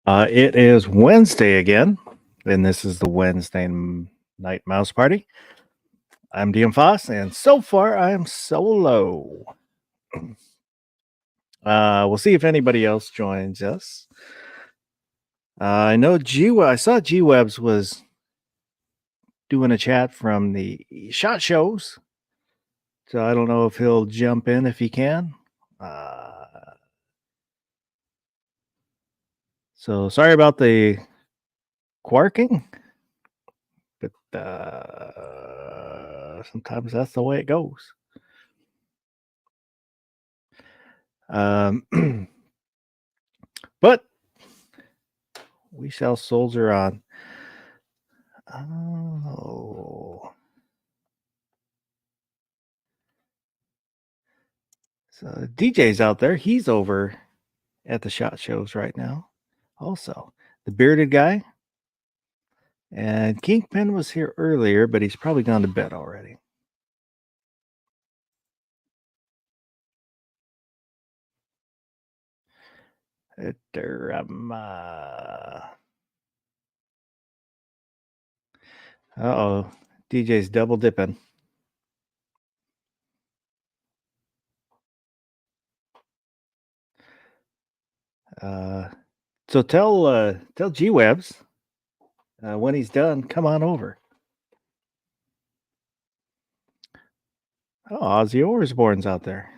It is Wednesday again, and this is the Night Mouse Party. I'm DM Foss, and so far I am solo. We'll see if anybody else joins us. I know I saw G Webs was doing a chat from the shot shows, so I don't know if he'll jump in if he can. So sorry about the quarking, but sometimes that's the way it goes. But we shall soldier on. Oh. So DJ's out there. He's over at the shot shows right now. Also, the bearded guy. And Kingpin was here earlier, but he's probably gone to bed already. Uh-oh. DJ's double dipping. So tell G Webs when he's done, come on over. Oh, Ozzy Osbourne's out there.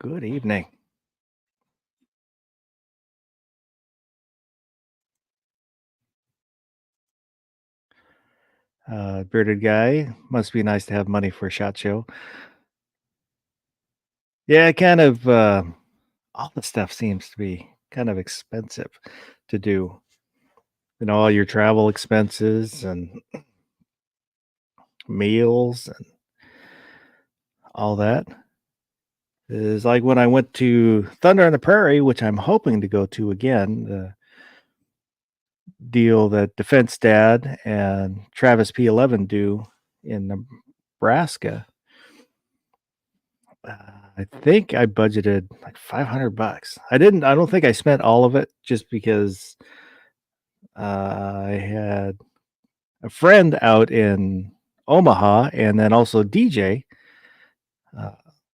Good evening. Bearded guy. Must be nice to have money for a shot show. Yeah, kind of. All the stuff seems to be kind of expensive to do. You know, all your travel expenses and meals and all that. Is like when I went to Thunder on the Prairie, which I'm hoping to go to again. The deal that Defense Dad and Travis P11 do in Nebraska. I think I budgeted like $500. I don't think I spent all of it just because I had a friend out in Omaha and then also DJ,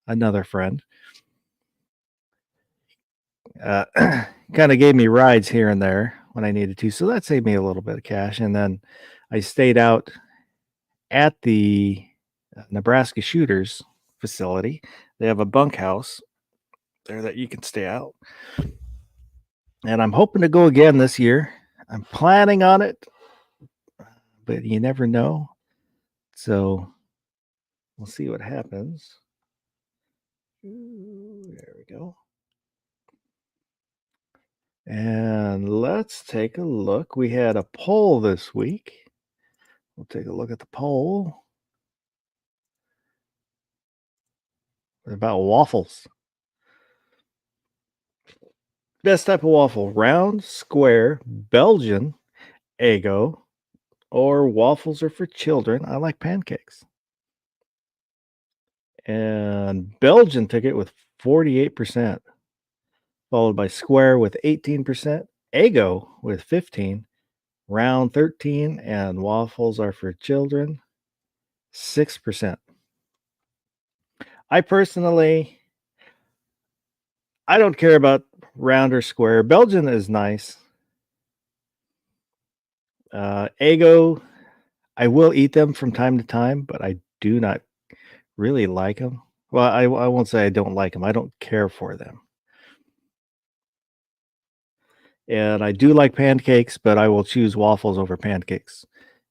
another friend, kind of gave me rides here and there when I needed to. So that saved me a little bit of cash. And then I stayed out at the Nebraska Shooters facility. They have a bunkhouse there that you can stay out. And I'm hoping to go again this year. I'm planning on it, but you never know. So we'll see what happens. There we go. And let's take a look. We had a poll this week. We'll take a look at the poll about waffles. Best type of waffle: round, square, Belgian, Eggo, or waffles are for children. I like pancakes. And Belgian took it with 48%, followed by square with 18%, Eggo with 15%, round 13%, and waffles are for children 6%. I personally, I don't care about round or square. Belgian is nice. Eggo, I will eat them from time to time, but I do not really like them. Well, I won't say I don't like them. I don't care for them. And I do like pancakes, but I will choose waffles over pancakes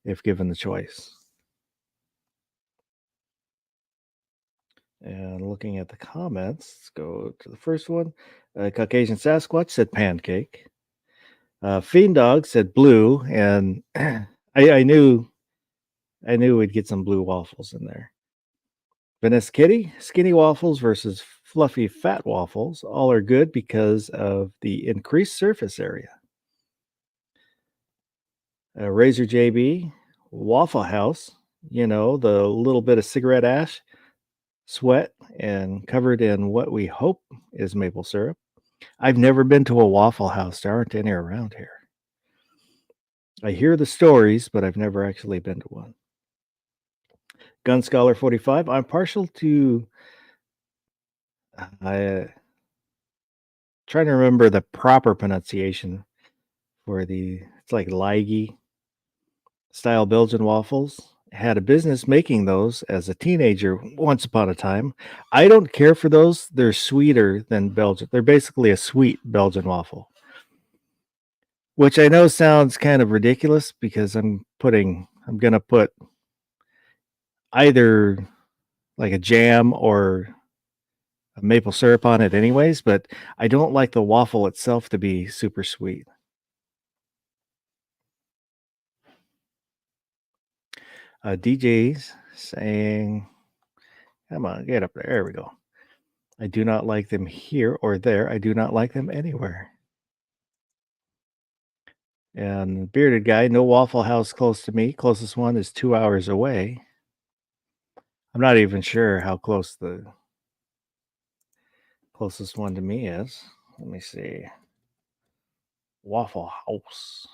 if given the choice. And looking at the comments, let's go to the first one. Caucasian Sasquatch said pancake. Fiend Dog said blue, and I knew we'd get some blue waffles in there. Vanessa Kitty, skinny waffles versus fluffy fat waffles. All are good because of the increased surface area. Razor JB, Waffle House, you know, the little bit of cigarette ash, sweat, and covered in what we hope is maple syrup. I've never been to a Waffle House. There aren't any around here. I hear the stories, but I've never actually been to one. Gun Scholar 45. I'm partial to. I trying to remember the proper pronunciation for the. It's like Ligy style Belgian waffles. Had a business making those as a teenager once upon a time. I don't care for those. They're sweeter than Belgian. They're basically a sweet Belgian waffle, which I know sounds kind of ridiculous because I'm going to put either like a jam or a maple syrup on it anyways, but I don't like the waffle itself to be super sweet. DJ's saying, come on, get up there. There we go. I do not like them here or there. I do not like them anywhere. And bearded guy, no Waffle House close to me. Closest one is 2 hours away. I'm not even sure how close the closest one to me is. Let me see. Waffle House.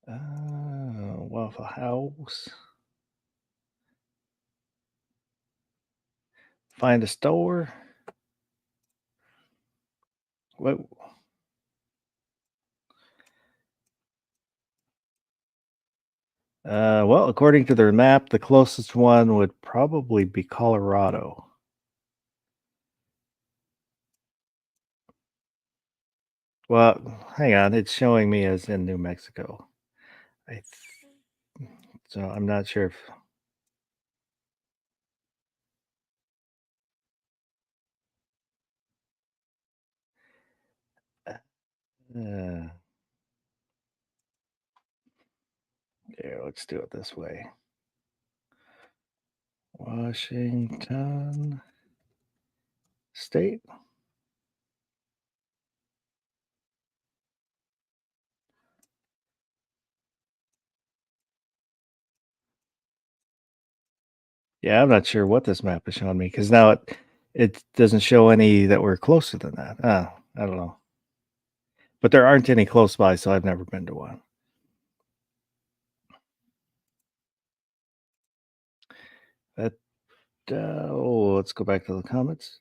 Waffle House. Find a store. What? Well, according to their map, the closest one would probably be Colorado. Well, hang on, it's showing me as in New Mexico. I so I'm not sure if uh, here, let's do it this way. Washington State. Yeah, I'm not sure what this map is showing me because now it doesn't show any that were closer than that. I don't know. But there aren't any close by, so I've never been to one. That let's go back to the comments.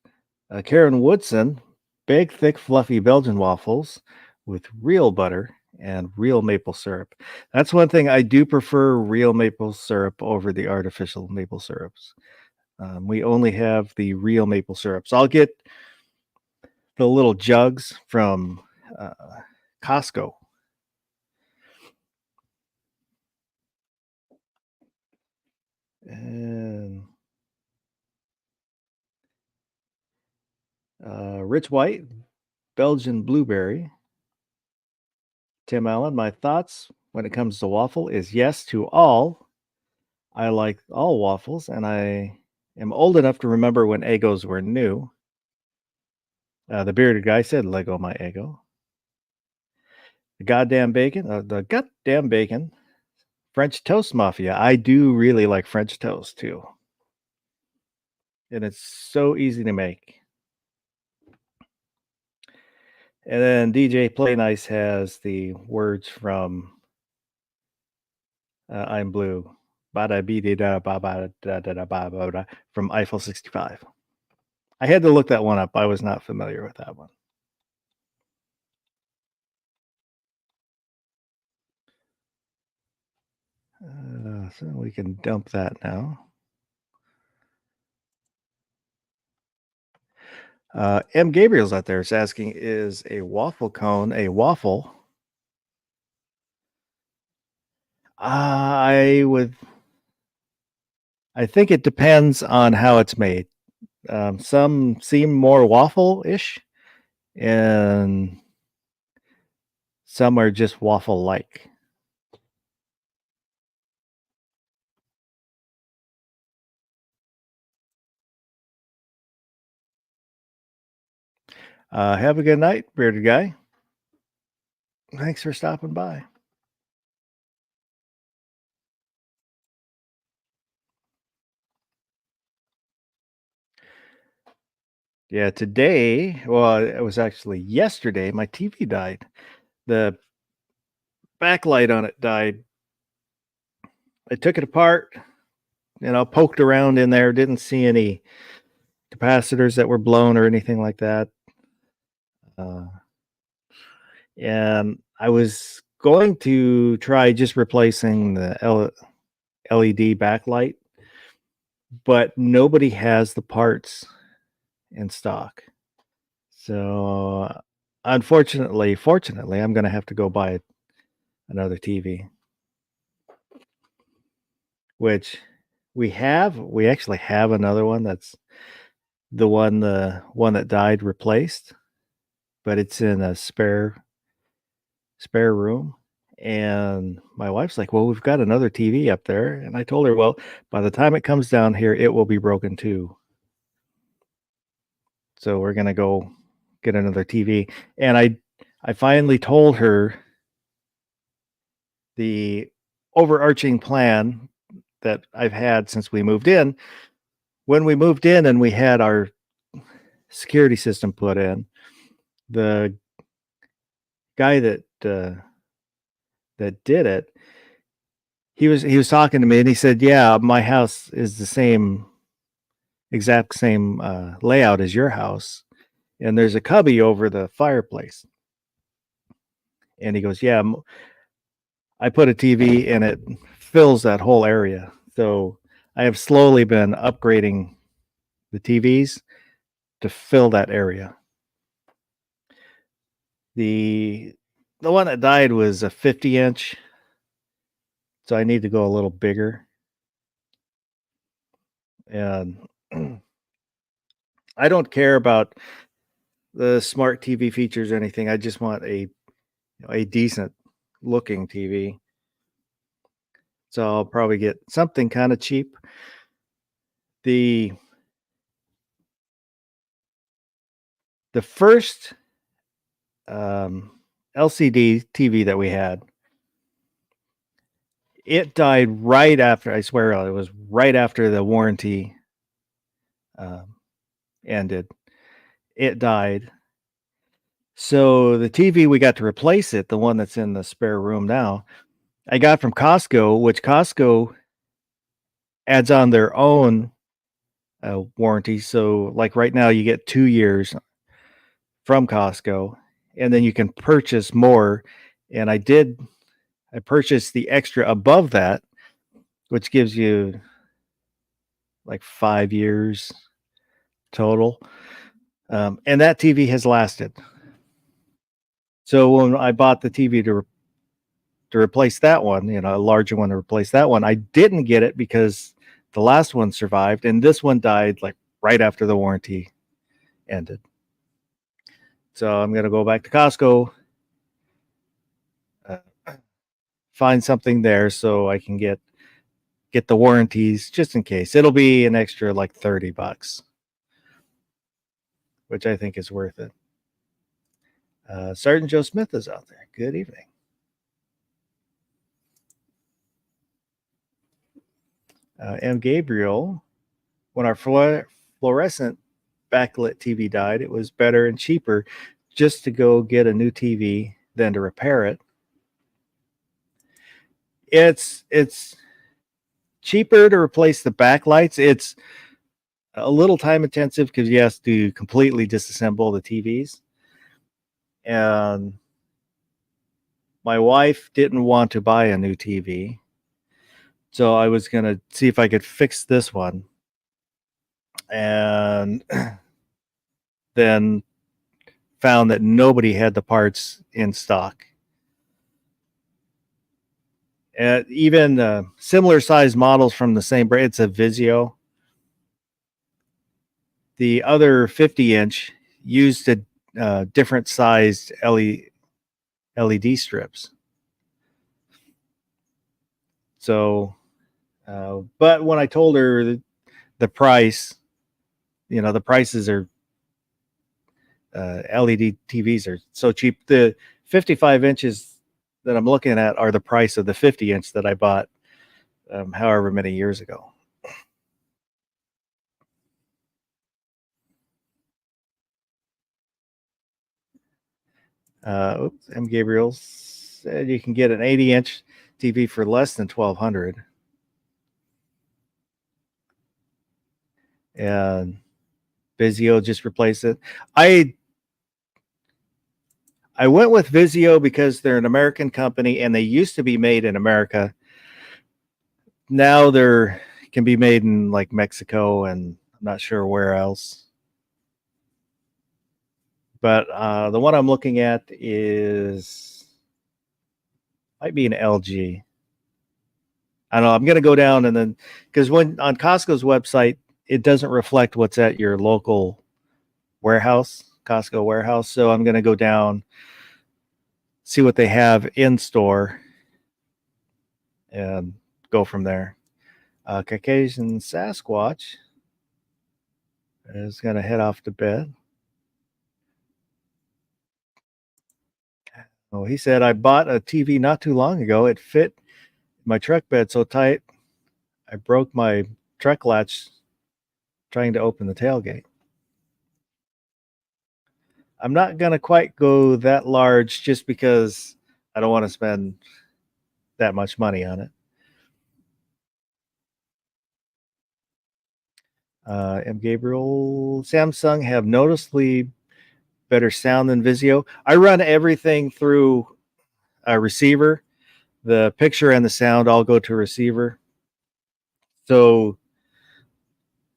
Karen Woodson, big, thick, fluffy Belgian waffles with real butter and real maple syrup. That's one thing I do prefer real maple syrup over the artificial maple syrups. We only have the real maple syrups. I'll get the little jugs from uh, Costco. And Rich White, Belgian blueberry. Tim Allen, my thoughts when it comes to waffle is yes to all. I like all waffles, and I am old enough to remember when Eggos were new. The bearded guy said, Lego my Eggo. The goddamn bacon. French Toast Mafia. I do really like French toast too. And it's so easy to make. And then DJ Play Nice has the words from I'm Blue. Bada bee da ba ba da da da ba ba da from Eiffel 65. I had to look that one up. I was not familiar with that one. So we can dump that now. M. Gabriel's out there is asking, is a waffle cone a waffle? I would. I think it depends on how it's made. Some seem more waffle-ish, and some are just waffle-like. Have a good night, bearded guy. Thanks for stopping by. Yeah, today, well, it was actually yesterday, my TV died. The backlight on it died. I took it apart, poked around in there, didn't see any capacitors that were blown or anything like that. Uh, and I was going to try just replacing the LED backlight, but nobody has the parts in stock. So, fortunately, I'm going to have to go buy another TV, which we actually have another one that's the one that died replaced, but it's in a spare room. And my wife's like, "Well, we've got another TV up there." And I told her, "Well, by the time it comes down here, it will be broken too. So we're gonna go get another TV." And I finally told her the overarching plan that I've had since we moved in. When we moved in and we had our security system put in, the guy that did it, he was talking to me and he said, "Yeah, my house is the exact same layout as your house, and there's a cubby over the fireplace." And he goes, "Yeah, I put a TV and it fills that whole area." So I have slowly been upgrading the TVs to fill that area. The the one that died was a 50-inch, so I need to go a little bigger. And I don't care about the smart TV features or anything. I just want a decent looking TV. So I'll probably get something kind of cheap. The the first LCD TV that we had, it died right after. I swear it was right after the warranty um, ended. It died. So the TV we got to replace it, the one that's in the spare room now, I got from Costco, which Costco adds on their own warranty. So like right now, you get 2 years from Costco, and then you can purchase more. And I purchased the extra above that, which gives you like 5 years total. And that TV has lasted. So when I bought the TV to replace that one, a larger one to replace that one, I didn't get it because the last one survived, and this one died like right after the warranty ended. So I'm gonna go back to Costco, uh, find something there so I can get the warranties just in case. It'll be an extra like $30, which I think is worth it. Sergeant Joe Smith is out there. Good evening. And Gabriel, when our fluorescent backlit TV died, it was better and cheaper just to go get a new TV than to repair it. It's cheaper to replace the backlights. It's a little time intensive because you have to completely disassemble the TVs. And my wife didn't want to buy a new TV. So I was going to see if I could fix this one. And then found that nobody had the parts in stock. Even similar size models from the same brand, it's a Vizio. The other 50-inch used a different sized LED strips. So, but when I told her the price, the prices are LED TVs are so cheap. The 55 inches that I'm looking at are the price of the 50-inch that I bought however many years ago. M. Gabriel said you can get an 80-inch TV for less than $1,200. And Vizio just replaced it. I went with Vizio because they're an American company and they used to be made in America. Now they're can be made in like Mexico and I'm not sure where else. But the one I'm looking at might be an LG. I don't know. I'm going to go down and then because when on Costco's website, it doesn't reflect what's at your local warehouse, Costco warehouse. So I'm going to go down, see what they have in store, and go from there. Caucasian Sasquatch is going to head off to bed. Oh, he said, I bought a TV not too long ago. It fit my truck bed so tight, I broke my truck latch trying to open the tailgate. I'm not going to quite go that large just because I don't want to spend that much money on it. M. Gabriel, Samsung have noticeably better sound than Vizio. I run everything through a receiver. The picture and the sound all go to receiver. So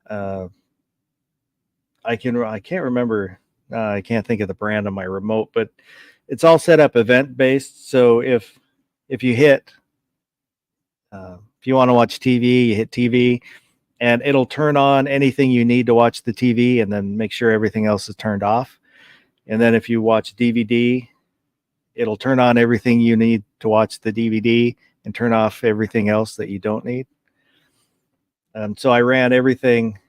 I can't remember. I can't think of the brand on my remote, but it's all set up event based. So if you hit, if you want to watch TV, you hit TV, and it'll turn on anything you need to watch the TV, and then make sure everything else is turned off. And then if you watch DVD, it'll turn on everything you need to watch the DVD and turn off everything else that you don't need. So I ran everything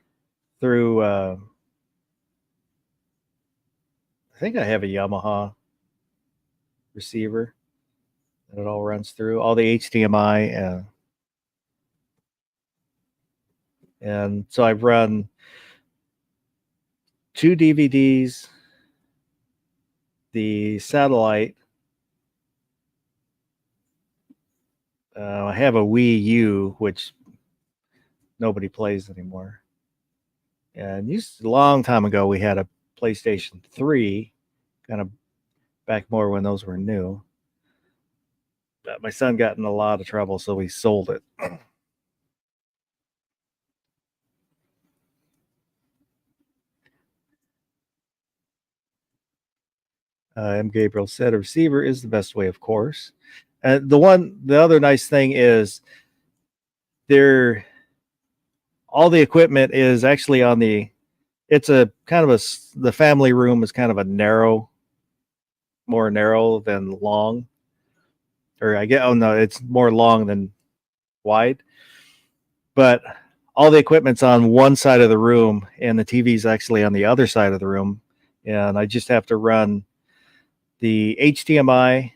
through. I think I have a Yamaha receiver that it all runs through, all the HDMI, and so I've run 2 DVDs, the satellite. I have a Wii U, which nobody plays anymore. And a long time ago, we had a PlayStation 3, kind of back more when those were new. But my son got in a lot of trouble, so we sold it. M. Gabriel said a receiver is the best way, of course. The other nice thing is all the equipment is actually on it's a kind of the family room is kind of more narrow than long. Or it's more long than wide. But all the equipment's on one side of the room and the TV's actually on the other side of the room. And I just have to run the HDMI,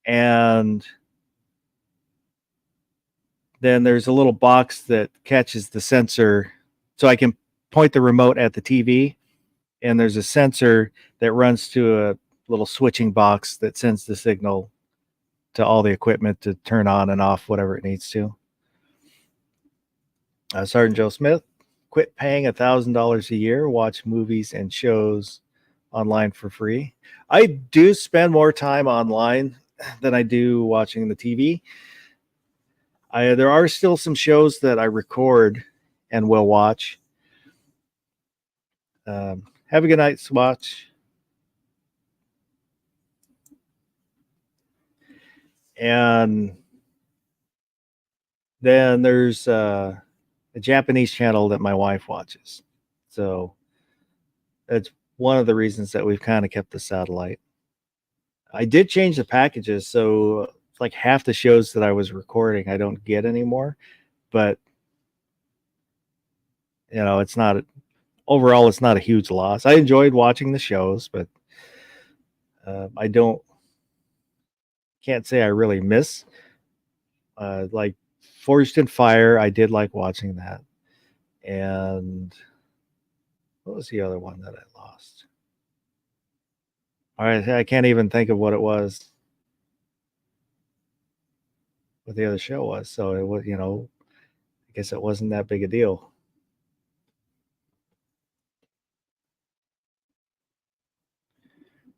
and then there's a little box that catches the sensor, so I can point the remote at the TV, and there's a sensor that runs to a little switching box that sends the signal to all the equipment to turn on and off whatever it needs to. Sergeant Joe Smith, quit paying $1,000 a year, watch movies and shows online for free. I do spend more time online than I do watching the TV. There are still some shows that I record and will watch. Have a good night, Swatch. And then there's a Japanese channel that my wife watches. So that's one of the reasons that we've kind of kept the satellite. I did change the packages, so it's like half the shows that I was recording I don't get anymore. But it's not overall, it's not a huge loss. I enjoyed watching the shows, but I can't say I really miss like Forged in Fire. I did like watching that. And what was the other one that I lost? I can't even think of what it was, what the other show was. So it was, I guess it wasn't that big a deal.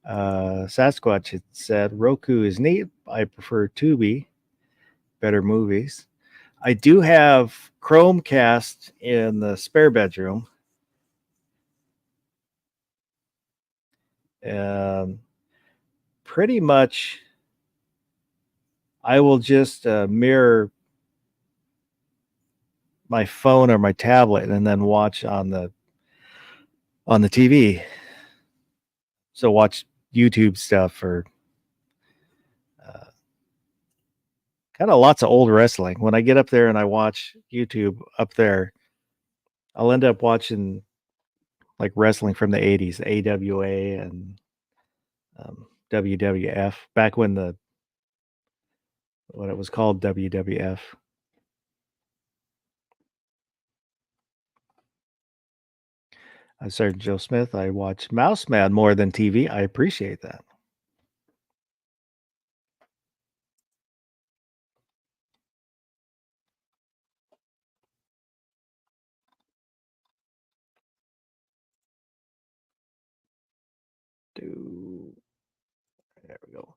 Sasquatch had said Roku is neat. I prefer Tubi, better movies. I do have Chromecast in the spare bedroom, and pretty much I will just mirror my phone or my tablet and then watch on the TV. So watch YouTube stuff or uh, kind of lots of old wrestling. When I get up there and I watch YouTube up there, I'll end up watching like wrestling from the 80s, AWA and WWF, back when it was called WWF. Sergeant Joe Smith, I watch Mouse Man more than TV. I appreciate that. Do There we go.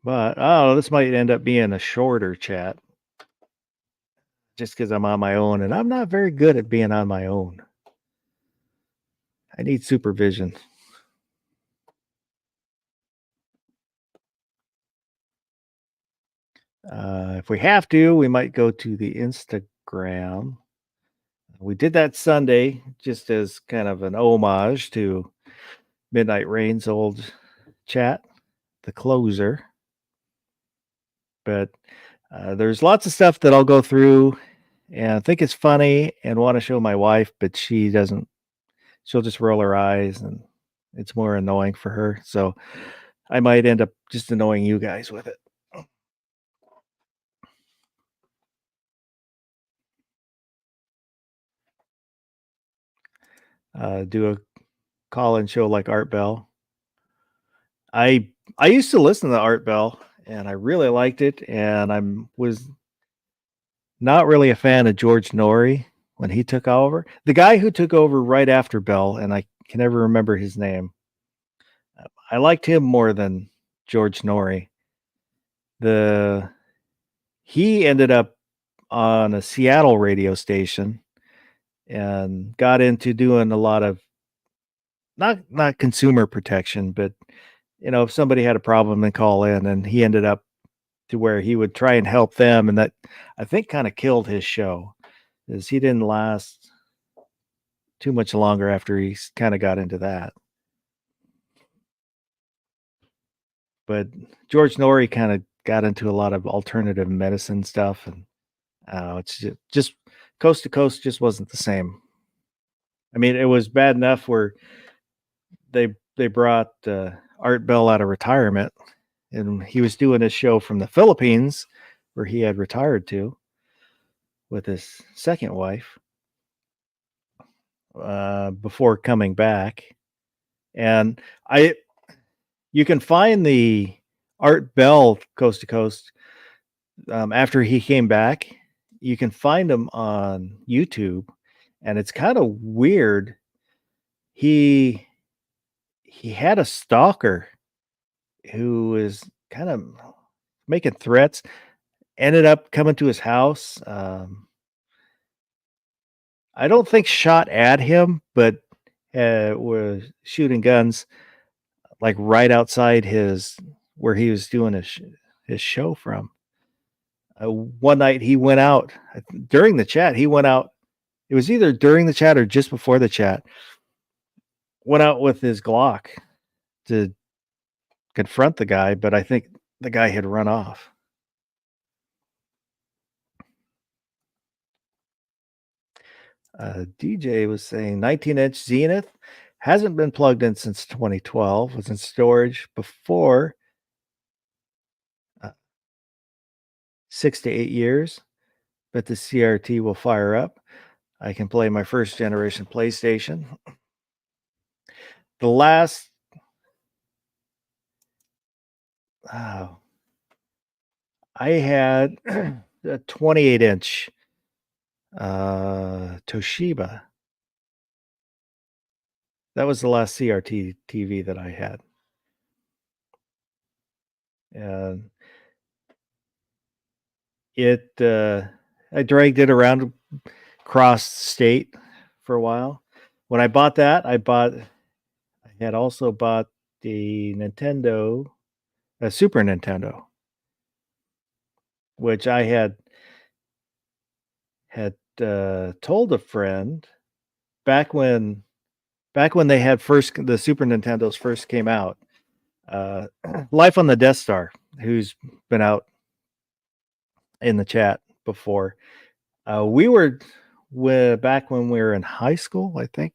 But oh, this might end up being a shorter chat just because I'm on my own, and I'm not very good at being on my own. I need supervision. If we have to, we might go to the Instagram. We did that Sunday just as kind of an homage to Midnight Rain's old chat, the closer. But there's lots of stuff that I'll go through and think it's funny and want to show my wife, but she doesn't. She'll just roll her eyes, and it's more annoying for her. So I might end up just annoying you guys with it. Do a call-in show like Art Bell. I used to listen to Art Bell, and I really liked it, and was not really a fan of George Norrie when he took over. The guy who took over right after Bell, and I can never remember his name. I liked him more than George Norrie. The He ended up on a Seattle radio station and got into doing a lot of not consumer protection, but if somebody had a problem and call in, and he ended up to where he would try and help them, and that I think kind of killed his show, is he didn't last too much longer after he kind of got into that. But George Norrie kind of got into a lot of alternative medicine stuff, and it's just coast to coast just wasn't the same. I mean, it was bad enough where they brought Art Bell out of retirement, and he was doing his show from the Philippines, where he had retired to with his second wife before coming back. And I you can find the Art Bell Coast to Coast after he came back. You can find him on YouTube, and it's kind of weird. He he had a stalker who was kind of making threats. Ended up coming to his house. I don't think shot at him, but was shooting guns like right outside his where he was doing his show from. One night he went out during the chat. He went out. It was either during the chat or just before the chat. Went out with his Glock to confront the guy, but I think the guy had run off. DJ was saying 19-inch Zenith hasn't been plugged in since 2012. Was in storage before 6 to 8 years, but the CRT will fire up. I can play my first generation PlayStation. the last. Oh, I had a 28-inch Toshiba. That was the last CRT TV that I had. And I dragged it around across state for a while. When I bought that, I had also bought the Super Nintendo, which I had told a friend back when they had the Super Nintendos first came out. Life on the Death Star, who's been out in the chat before. We were back when we were in high school, I think.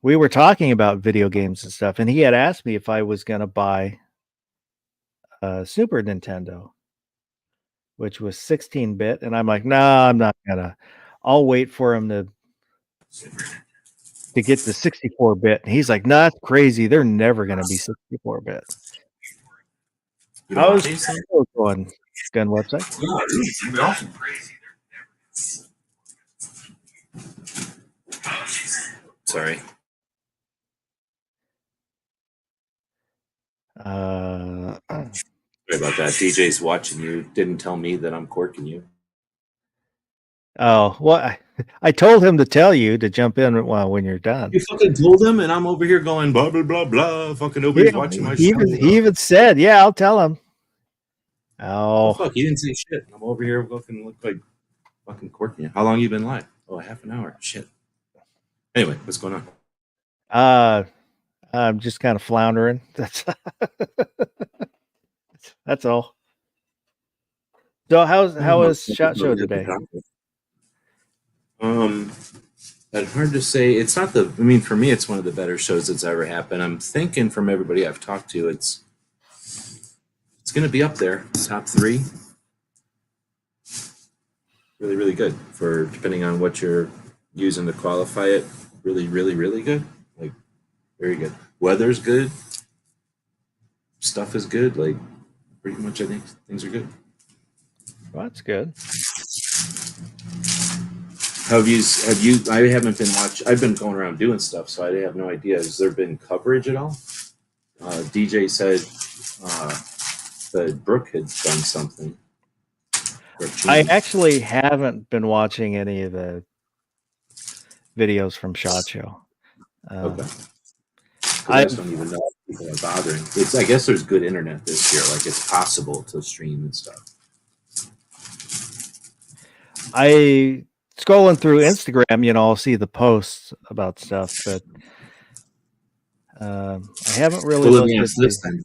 We were talking about video games and stuff, and he had asked me if I was going to buy a Super Nintendo, which was 16-bit, and I'm like, no, I'm not gonna. I'll wait for him to get the 64-bit. And he's like, no, that's crazy. They're never gonna be 64-bit. How's going? Gun website? Sorry. Sorry about that. DJ's watching you. Didn't tell me that I'm corking you. Oh, well, I told him to tell you to jump in when you're done. You fucking told him, and I'm over here going blah blah blah blah. Fucking nobody's watching my show. He even said, "Yeah, I'll tell him." Oh, fuck! He didn't say shit. I'm over here looking like fucking corking you. How long you been live? Oh, half an hour. Shit. Anyway, what's going on? I'm just kind of floundering. That's all. So how was SHOT Show today? That's hard to say. It's not I mean, for me, it's one of the better shows that's ever happened. I'm thinking from everybody I've talked to, it's going to be up there, top 3. Really, really good for depending on what you're using to qualify it. Really, really, really good. Like, very good. Weather's good. Stuff is good. Like, pretty much, I think things are good. Well, that's good. Have you? I haven't been watching. I've been going around doing stuff, so I have no idea. Has there been coverage at all? DJ said that Brooke had done something. I actually haven't been watching any of the videos from SHOT Show. Okay. I just don't even know if people are bothering. I guess there's good internet this year. Like, it's possible to stream and stuff. I scrolling through Instagram, I'll see the posts about stuff, but I haven't really looked at this time.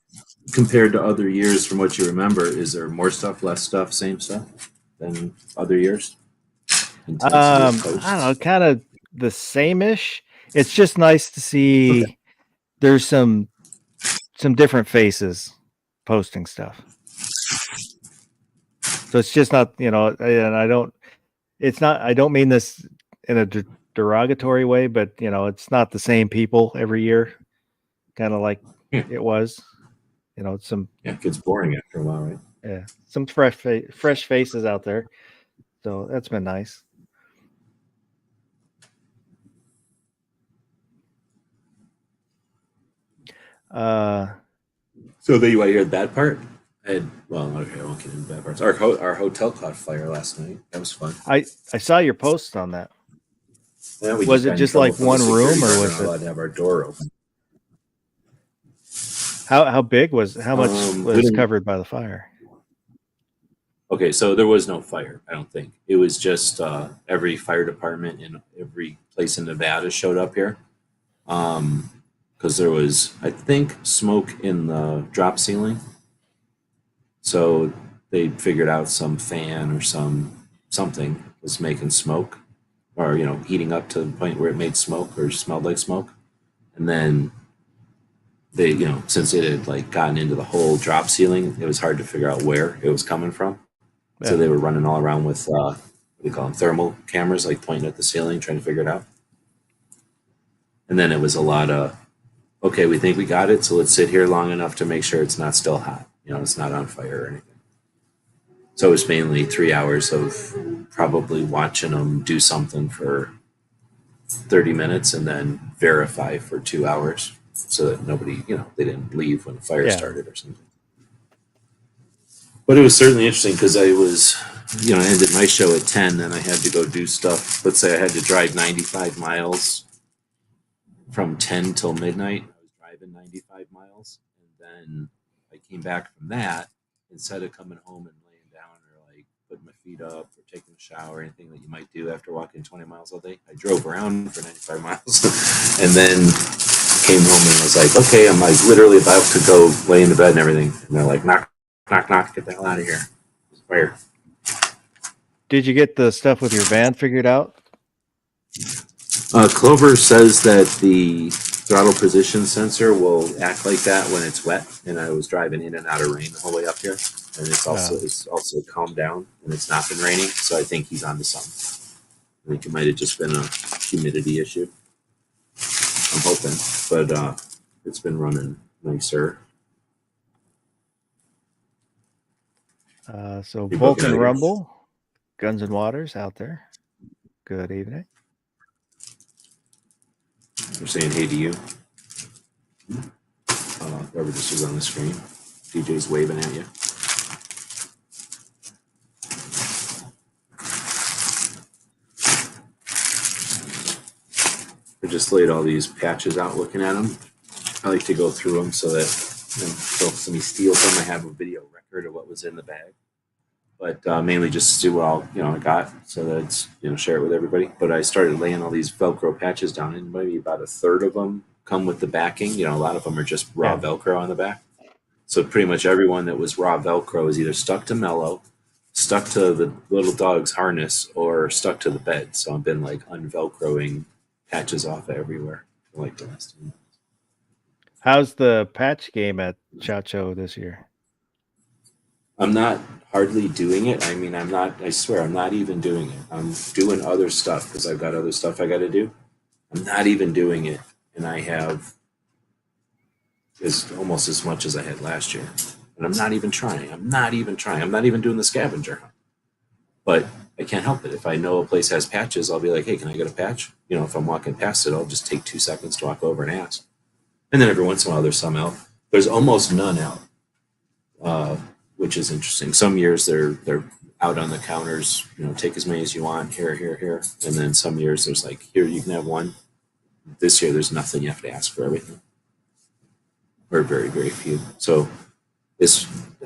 Compared to other years, from what you remember, is there more stuff, less stuff, same stuff than other years? I don't know, kind of the same-ish. It's just nice to see there's some different faces posting stuff. So it's just not, and I don't mean this in a derogatory way, but it's not the same people every year, kind of like it was. It gets boring after a while, right? Yeah, some fresh faces out there, so that's been nice. So that you want to hear that part? I won't get into that part. Our hotel caught fire last night. That was fun. I saw your post on that. Yeah, was it just like one room, or was it allowed to have our door open? How big was? How much was covered by the fire? Okay, so there was no fire. I don't think it was just every fire department in every place in Nevada showed up here, because there was, I think, smoke in the drop ceiling. So they figured out some fan or something was making smoke, or heating up to the point where it made smoke or smelled like smoke, and then they, since it had gotten into the whole drop ceiling, it was hard to figure out where it was coming from. Yeah. So they were running all around with what do you call them, thermal cameras, pointing at the ceiling, trying to figure it out. And then it was a lot of okay, we think we got it, so let's sit here long enough to make sure it's not still hot. You know, it's not on fire or anything. So it was mainly 3 hours of probably watching them do something for 30 minutes and then verify for 2 hours so that nobody, they didn't leave when the fire Yeah. started or something. But it was certainly interesting because I was, I ended my show at 10 and I had to go do stuff. Let's say I had to drive 95 miles from 10 till midnight. I was driving 95 miles. And then I came back from that. Instead of coming home and laying down or like putting my feet up or taking a shower, anything that you might do after walking 20 miles all day, I drove around for 95 miles and then came home and was like, okay, I'm like literally about to go lay in the bed and everything. And they're like, knock, knock, knock, get the hell out of here. There's a fire. Did you get the stuff with your van figured out? Clover says that the throttle position sensor will act like that when it's wet, and I was driving in and out of rain the whole way up here, and it's also calmed down, and it's not been raining, so I think he's onto something. I think it might have just been a humidity issue. I'm hoping, but it's been running nicer. So Vulcan Rumble, Guns and Waters out there. Good evening. We're saying hey to you. Whoever this was on the screen. DJ's waving at you. I just laid all these patches out looking at them. I like to go through them so that so if somebody steals them, I have a video record of what was in the bag. But mainly just to see what all I got, so that it's share it with everybody. But I started laying all these Velcro patches down, and maybe about a third of them come with the backing. A lot of them are just raw Velcro on the back. So pretty much everyone that was raw Velcro is either stuck to Mellow, stuck to the little dog's harness, or stuck to the bed. So I've been like unvelcroing patches off everywhere for like the last 2 months. How's the patch game at Chacho this year? I'm not hardly doing it. I mean, I swear, I'm not even doing it. I'm doing other stuff because I've got other stuff I got to do. I'm not even doing it. And I have almost as much as I had last year. And I'm not even trying. I'm not even doing the scavenger hunt. But I can't help it. If I know a place has patches, I'll be like, hey, can I get a patch? If I'm walking past it, I'll just take 2 seconds to walk over and ask. And then every once in a while, there's some out. There's almost none out, which is interesting. Some years they're out on the counters, take as many as you want, here. And then some years there's like, here, you can have one. This year, there's nothing. You have to ask for everything. Or very, very few. So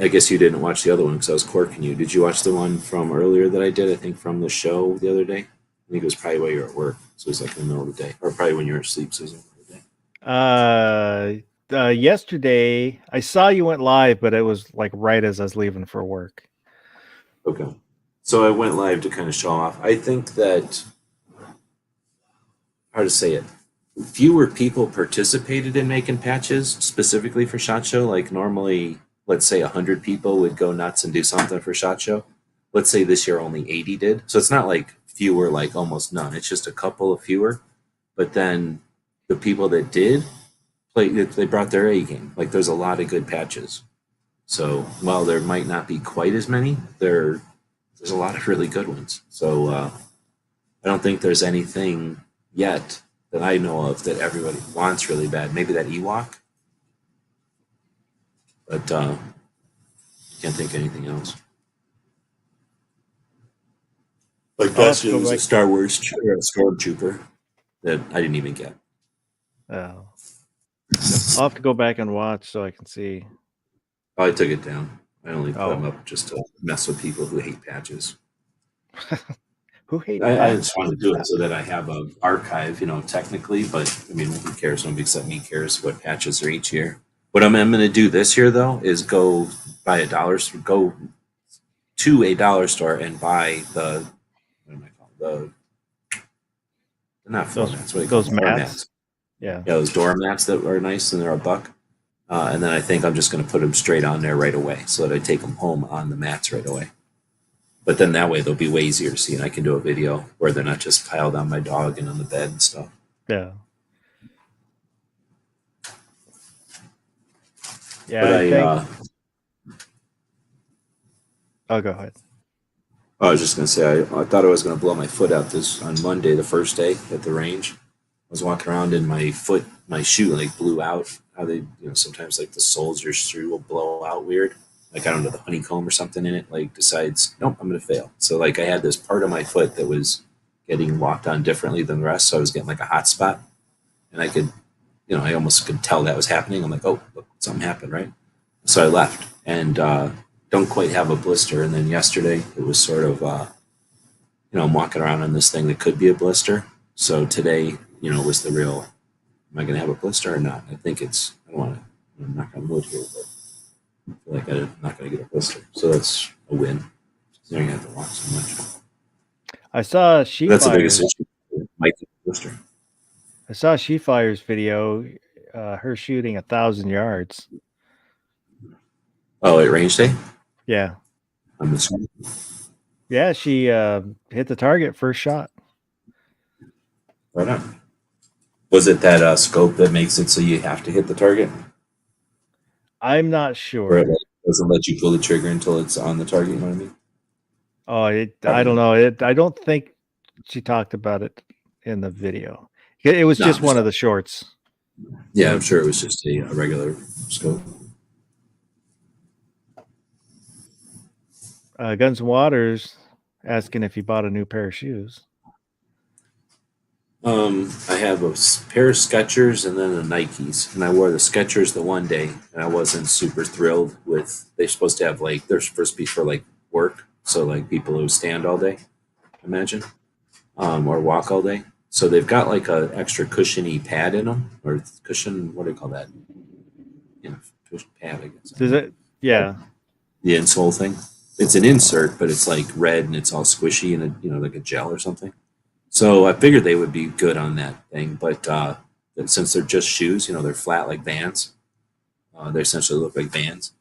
I guess you didn't watch the other one because I was corking you. Did you watch the one from earlier that I did? I think from the show the other day. I think it was probably while you were at work. So it was like in the middle of the day. Or probably when you were asleep. So it was in the middle of the day. Yesterday, I saw you went live, but it was like right as I was leaving for work. Okay. So I went live to kind of show off. I think that, how to say it, fewer people participated in making patches specifically for SHOT Show. Like normally, let's say 100 people would go nuts and do something for SHOT Show. Let's say this year only 80 did. So it's not like fewer, like almost none. It's just a couple of fewer. But then the people that did, they brought their A game. Like there's a lot of good patches. So while there might not be quite as many, there's a lot of really good ones. So I don't think there's anything yet that I know of that everybody wants really bad. Maybe that Ewok, but can't think of anything else. Like that's was a Star Wars Stormtrooper that I didn't even get. Oh, I'll have to go back and watch so I can see. Oh, I took it down. I only put them up just to mess with people who hate patches. Who hate I patches? just wanted to do it so that I have an archive, technically, but I mean, who cares? Nobody except me cares what patches are each year. What I'm going to do this year, though, is go to a dollar store and buy the, what am I called? Not floor mats. What those mats? Yeah, those door mats that are nice and they're $1. And then I think I'm just going to put them straight on there right away so that I take them home on the mats right away. But then that way they'll be way easier to see, and I can do a video where they're not just piled on my dog and on the bed and stuff. Yeah. Yeah, But I think. I Oh, go ahead. I was just gonna say I thought I was gonna blow my foot out this on Monday, the first day at the range. I was walking around and my shoe like blew out. How they, sometimes like the soles of your shoe will blow out weird. Like I don't know, the honeycomb or something in it like decides, nope, I'm gonna fail. So like I had this part of my foot that was getting walked on differently than the rest, so I was getting like a hot spot, and I could, I almost could tell that was happening. I'm like, oh, look, something happened, right? So I left and don't quite have a blister. And then yesterday it was sort of, I'm walking around on this thing that could be a blister. So today, was the real, am I going to have a blister or not? I think I don't want to, I'm not going to wood here, but I feel like I'm not going to get a blister. So that's a win. So you have to walk so much. I saw That's the biggest She-Fire's. issue. Might get a blister. I saw She-Fire's video. Her shooting 1,000 yards. Oh, at range day? Yeah, I'm assuming. yeah. She hit the target first shot. Right on. Was it that scope that makes it so you have to hit the target? I'm not Or sure. it doesn't let you pull the trigger until it's on the target, you know what I mean? Oh, I Probably don't not. know. I don't think she talked about it in the video. It was No, just one of the shorts. yeah, I'm sure it was just a regular scope. Guns and Waters asking if you bought a new pair of shoes. I have a pair of Skechers and then the Nikes, and I wore the Skechers the one day, and I wasn't super thrilled with. They're supposed to have like they're supposed to be for like work, so like people who stand all day, imagine, or walk all day. So they've got like a extra cushiony pad in them, or cushion. What do you call that? Cushion pad, I guess. Does it? Yeah. The insole thing. It's an insert, but it's like red and it's all squishy and like a gel or something. So I figured they would be good on that thing, but since they're just shoes, they're flat like Vans. They essentially look like Vans.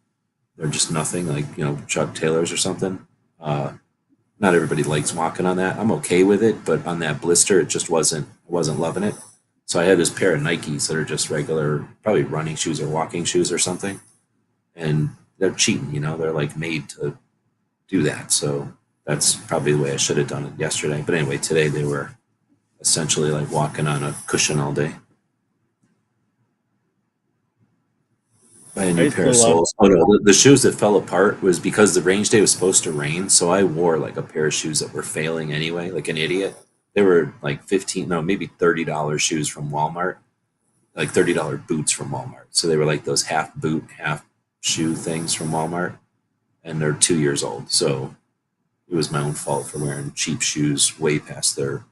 They're just nothing like Chuck Taylors or something. Uh, Not everybody likes walking on that. I'm okay with it, but on that blister, it just wasn't. I wasn't loving it. So I had this pair of Nikes that are just regular, probably running shoes or walking shoes or something, and they're cheating. They're like made to do that. So that's probably the way I should have done it yesterday. But anyway, today they were essentially like walking on a cushion all day. Buy a I new used pair to of love. soles. Oh no, the shoes that fell apart was because the range day was supposed to rain. So I wore like a pair of shoes that were failing anyway, like an idiot. They were like 15, no, maybe $30 shoes from Walmart, like $30 boots from Walmart. So they were like those half boot, half shoe things from Walmart, and they're 2 years old. So it was my own fault for wearing cheap shoes way past their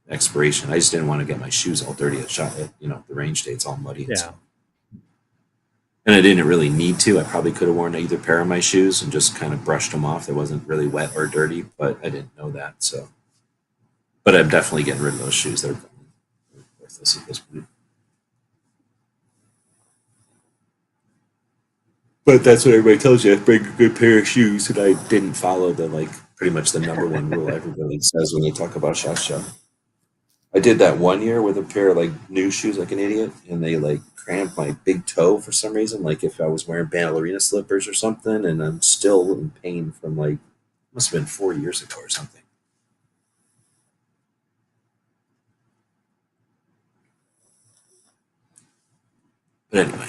expiration. I just didn't want to get my shoes all dirty at shot at the range day. It's all muddy and Yeah. stuff. And I didn't really need to. I probably could have worn either pair of my shoes and just kind of brushed them off. They wasn't really wet or dirty, but I didn't know that. So, but I'm definitely getting rid of those shoes. They're worthless at this point. But that's what everybody tells you. Bring a good pair of shoes, and I didn't follow the pretty much the number one rule everybody says when they talk about SHOT Show. I did that one year with a pair of new shoes like an idiot, and they cramped my big toe for some reason. Like if I was wearing ballerina slippers or something, and I'm still in pain from must have been 4 years ago or something. But anyway,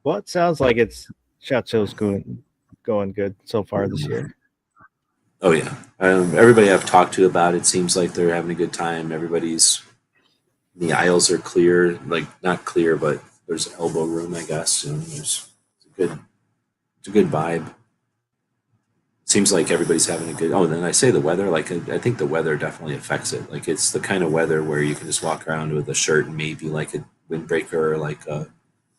Well, it sounds like SHOT Show's going good so far this year. oh yeah, everybody I've talked to about it seems like they're having a good time. The aisles are clear, like not clear, but there's elbow room, I guess. It's a good vibe. Seems like everybody's having a good. Oh, then I say the weather. I think the weather definitely affects it. Like it's the kind of weather where you can just walk around with a shirt and maybe like a windbreaker or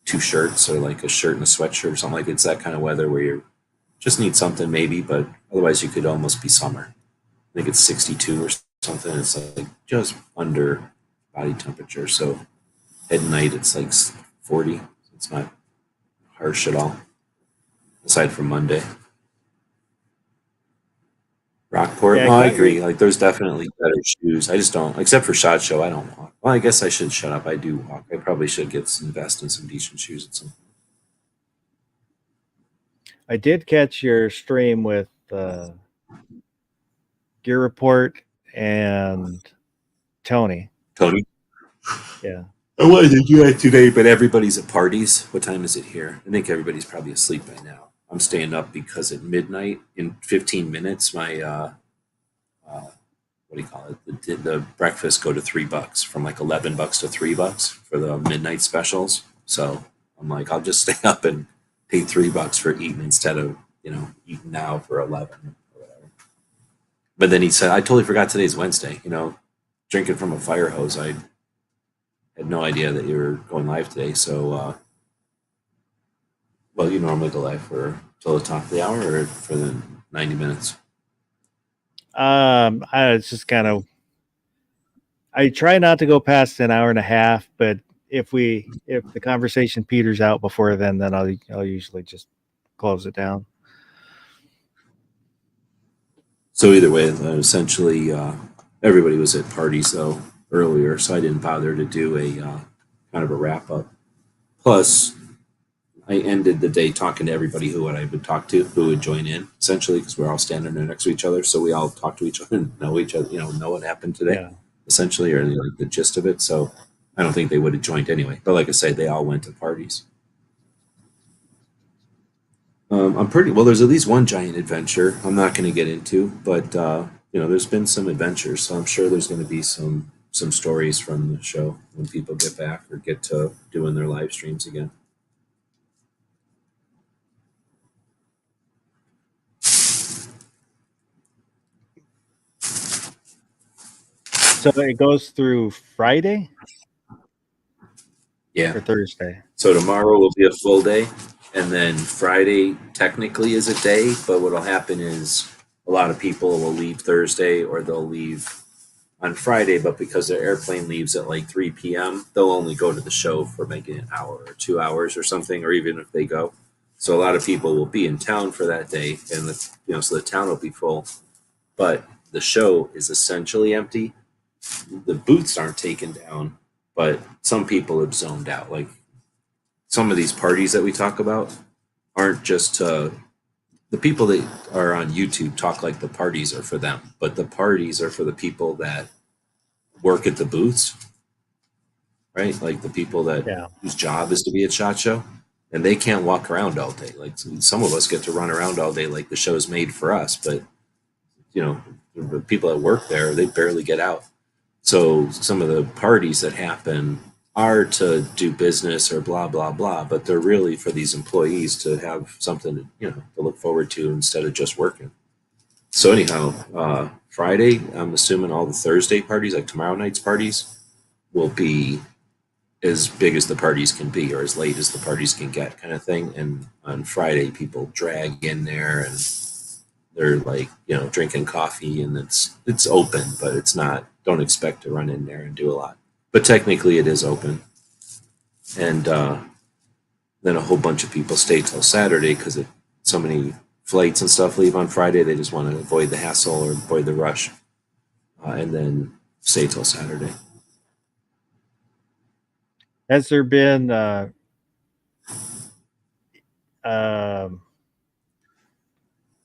two shirts or like a shirt and a sweatshirt or something. Like it's that kind of weather where you just need something maybe, but otherwise you could almost be summer. I think it's 62 or something. It's like just under body temperature. So at night it's like 40. It's not harsh at all, aside from Monday. Rockport. Yeah, I No, I got your agree. Like, there's definitely better shoes. I just don't, except for Shot Show. I don't walk. Well, I guess I should shut up. I do walk. I probably should invest in some decent shoes at some. I did catch your stream with Gear Report and Tony. Tony, Yeah. I wanted to do that today, but everybody's at parties. What time is it here? I think everybody's probably asleep by now. I'm staying up because at midnight, in 15 minutes, my what do you call it? The breakfast go to $3 from like $11 to $3 for the midnight specials. So I'm like, I'll just stay up and pay $3 for eating instead of eating now for 11 or whatever. But then he said, I totally forgot today's Wednesday. Drinking from a fire hose. I had no idea that you were going live today. So, well, you normally go live for till the top of the hour or for the 90 minutes. It's just kind of, I try not to go past an hour and a half, but if the conversation peters out before then I'll usually just close it down. So either way, essentially, everybody was at parties though earlier, so I didn't bother to do a kind of a wrap up. Plus, I ended the day talking to everybody who I would talk to, who would join in, essentially, because we're all standing there next to each other, so we all talk to each other and know each other, know what happened today, Yeah. essentially, or like the gist of it. So I don't think they would have joined anyway. But like I say, they all went to parties. I'm pretty well. There's at least one giant adventure I'm not going to get into, but there's been some adventures, so I'm sure there's going to be some stories from the show when people get back or get to doing their live streams again. So it goes through Friday Yeah. or Thursday. So tomorrow will be a full day, and then Friday technically is a day, but what'll happen is a lot of people will leave Thursday or they'll leave on Friday, but because their airplane leaves at like 3 p.m., they'll only go to the show for maybe an hour or 2 hours or something, or even if they go. So a lot of people will be in town for that day, and so the town will be full, but the show is essentially empty. The booths aren't taken down, but some people have zoned out. Like some of these parties that we talk about aren't just the people that are on YouTube talk like the parties are for them, but the parties are for the people that work at the booths, right? Like the people whose job is to be at SHOT Show, and they can't walk around all day. Like some of us get to run around all day, like the show's made for us, but the people that work there, they barely get out. So some of the parties that happen are to do business or blah blah blah, but they're really for these employees to have something to look forward to instead of just working. So anyhow, Friday, I'm assuming all the Thursday parties, like tomorrow night's parties, will be as big as the parties can be or as late as the parties can get, kind of thing. And on Friday, people drag in there and they're like drinking coffee, and it's open, but it's not. Don't expect to run in there and do a lot. But technically, it is open. And then a whole bunch of people stay till Saturday because so many flights and stuff leave on Friday. They just want to avoid the hassle or avoid the rush, and then stay till Saturday. Has there been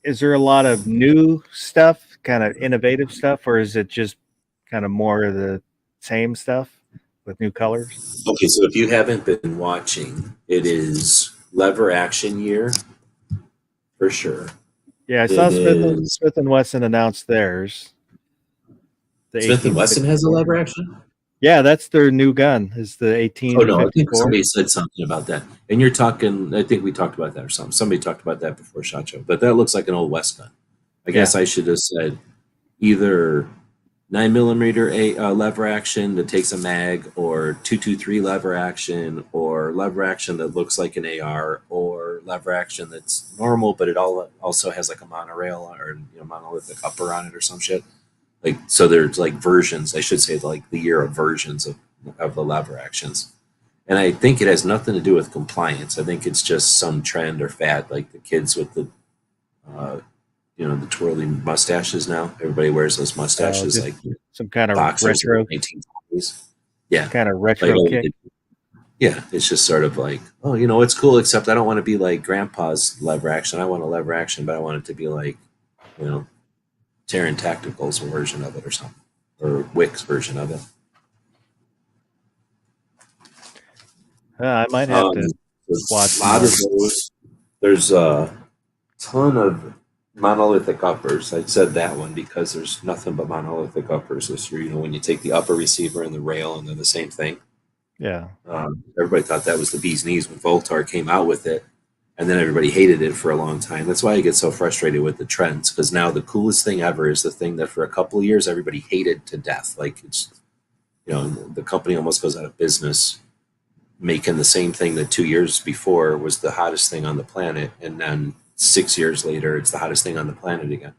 is there a lot of new stuff, kind of innovative stuff, or is it just kind of more of the same stuff with new colors? Okay, so if you haven't been watching, it is lever action year for sure. Yeah, I saw Smith and Wesson announced theirs. Smith and Wesson has a lever action? Yeah, that's their new gun. Is the 18? Oh no, I think somebody said something about that. And you're talking. I think we talked about that or something. Somebody talked about that before SHOT Show. But that looks like an old West gun. I guess I should have said either 9mm lever action that takes a mag, or 223 lever action, or lever action that looks like an AR, or lever action that's normal, but it also has like a monorail or monolithic upper on it or some shit. Like, so there's like versions, I should say, like the year of versions of the lever actions. And I think it has nothing to do with compliance. I think it's just some trend or fad, like the kids with the the twirling mustaches now. Everybody wears those mustaches Just like some kind of boxers in retro, the 1920s. Yeah, kind of like retro kick. yeah, it's just sort of like, oh, it's cool, except I don't want to be like Grandpa's lever action. I want a lever action, but I want it to be like, you know, Terran Tactical's version of it or something, or Wick's version of it. I might have Um, to there's watch a lot more. of those. There's a ton of monolithic uppers. I said that one because there's nothing but monolithic uppers this year. When you take the upper receiver and the rail and they're the same thing. Yeah. Everybody thought that was the bee's knees when Voltar came out with it, and then everybody hated it for a long time. That's why I get so frustrated with the trends, because now the coolest thing ever is the thing that for a couple of years everybody hated to death. Like the company almost goes out of business making the same thing that 2 years before was the hottest thing on the planet, and then 6 years later it's the hottest thing on the planet again,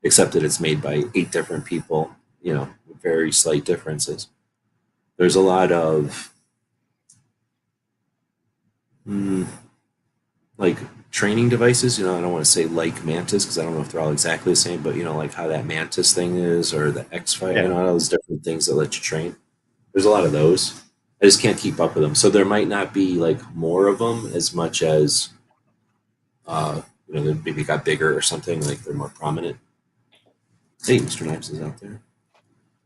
except that it's made by 8 different people, with very slight differences. There's a lot of like training devices. I don't want to say like Mantis because I don't know if they're all exactly the same, but like how that Mantis thing is, or the X-Fi, Yeah. all those different things that let you train. There's a lot of those. I just can't keep up with them. So there might not be like more of them as much as, they maybe got bigger or something, like they're more prominent. Hey, Mr. Knives is out there.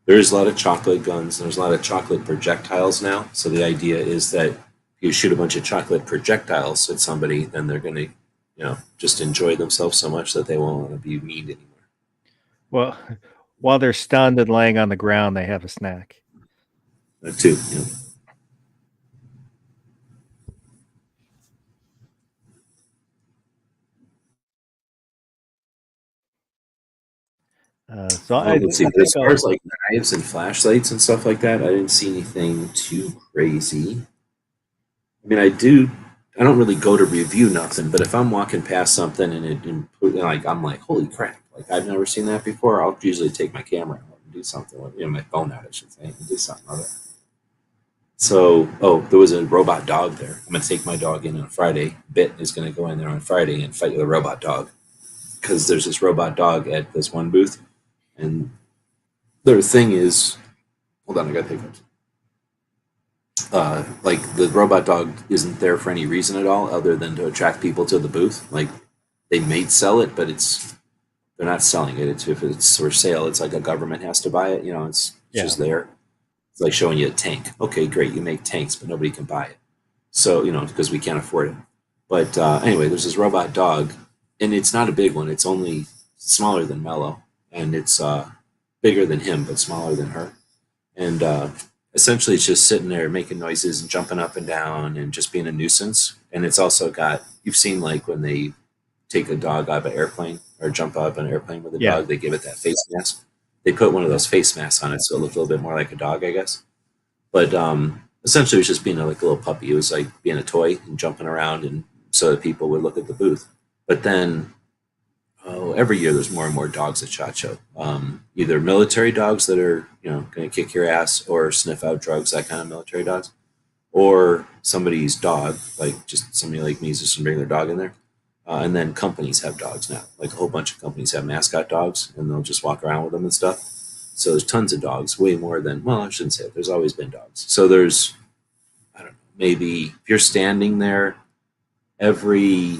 There's a lot of chocolate guns. There's a lot of chocolate projectiles now. So the idea is that if you shoot a bunch of chocolate projectiles at somebody, then they're going to, just enjoy themselves so much that they won't want to be mean anymore. Well, while they're stunned and laying on the ground, they have a snack. That too. Let's see. As far as like knives and flashlights and stuff like that, I didn't see anything too crazy. I mean, I don't really go to review nothing, but if I'm walking past something and I'm like, holy crap, like I've never seen that before, I'll usually take my camera out and do something with my phone out, I should say, and do something with it. So, there was a robot dog there. I'm going to take my dog in on Friday. Bit is going to go in there on Friday and fight with a robot dog because there's this robot dog at this one booth. And their thing is, hold on, I got hiccups. Like the robot dog isn't there for any reason at all other than to attract people to the booth. Like they may sell it, but they're not selling it. If it's for sale, it's like a government has to buy it. It's just there. It's like showing you a tank. Okay, great, you make tanks, but nobody can buy it. So because we can't afford it. But anyway, there's this robot dog, and it's not a big one. It's only smaller than Mello, and it's bigger than him, but smaller than her. And essentially, it's just sitting there making noises and jumping up and down and just being a nuisance. And it's also you've seen like when they take a dog out of an airplane or jump out of an airplane with a dog, they give it that face mask. They put one of those face masks on it so it looked a little bit more like a dog, I guess. But essentially, it was just being like a little puppy. It was like being a toy and jumping around, and so that people would look at the booth. But then, every year there's more and more dogs at SHOT Show. Either military dogs that are going to kick your ass or sniff out drugs, that kind of military dogs, or somebody's dog, like just somebody like me is just bring their dog in there. And then companies have dogs now. Like a whole bunch of companies have mascot dogs, and they'll just walk around with them and stuff. So there's tons of dogs, way more than, well, I shouldn't say it. There's always been dogs. So there's, I don't know, maybe if you're standing there every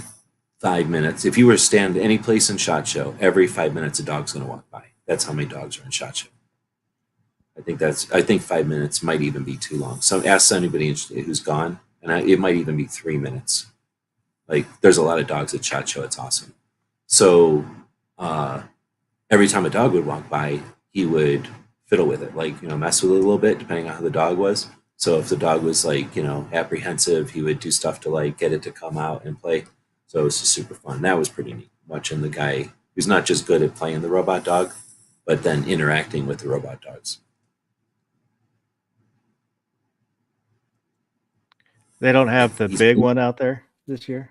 5 minutes, if you were to stand any place in SHOT Show, every 5 minutes a dog's going to walk by. That's how many dogs are in SHOT Show. I think 5 minutes might even be too long. So ask anybody who's gone, and it might even be 3 minutes. Like there's a lot of dogs at SHOT Show. It's awesome. So every time a dog would walk by, he would fiddle with it, like, mess with it a little bit, depending on how the dog was. So if the dog was like, apprehensive, he would do stuff to like get it to come out and play. So it was just super fun. That was pretty neat, watching the guy who's not just good at playing the robot dog, but then interacting with the robot dogs. They don't have the big one out there this year?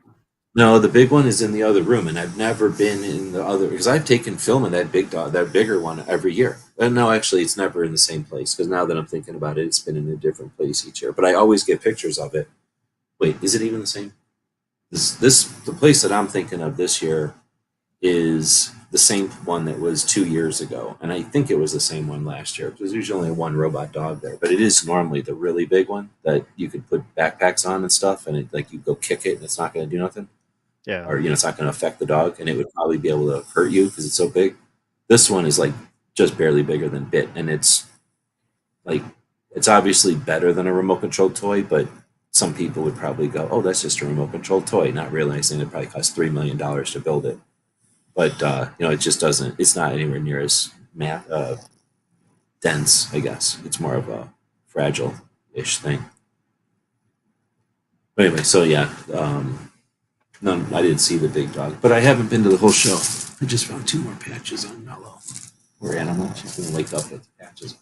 No, the big one is in the other room, and I've never been in the other because I've taken film of that bigger one every year. And no, actually, it's never in the same place because now that I'm thinking about it, it's been in a different place each year. But I always get pictures of it. Wait, is it even the same? The place that I'm thinking of this year is the same one that was 2 years ago, and I think it was the same one last year. There's usually only one robot dog there, but it is normally the really big one that you could put backpacks on and stuff, and it, like you go kick it and it's not going to do nothing, Yeah. or it's not going to affect the dog, and it would probably be able to hurt you because it's so big. This one is like just barely bigger than Bit, and it's like it's obviously better than a remote controlled toy, but some people would probably go, "Oh, that's just a remote controlled toy," not realizing it probably cost $3 million to build it. But it just doesn't. It's not anywhere near as dense. I guess it's more of a fragile-ish thing. But anyway, so yeah, no, I didn't see the big dog, but I haven't been to the whole show. I just found 2 more patches on Mellow. Or Animal. She's gonna wake up with patches.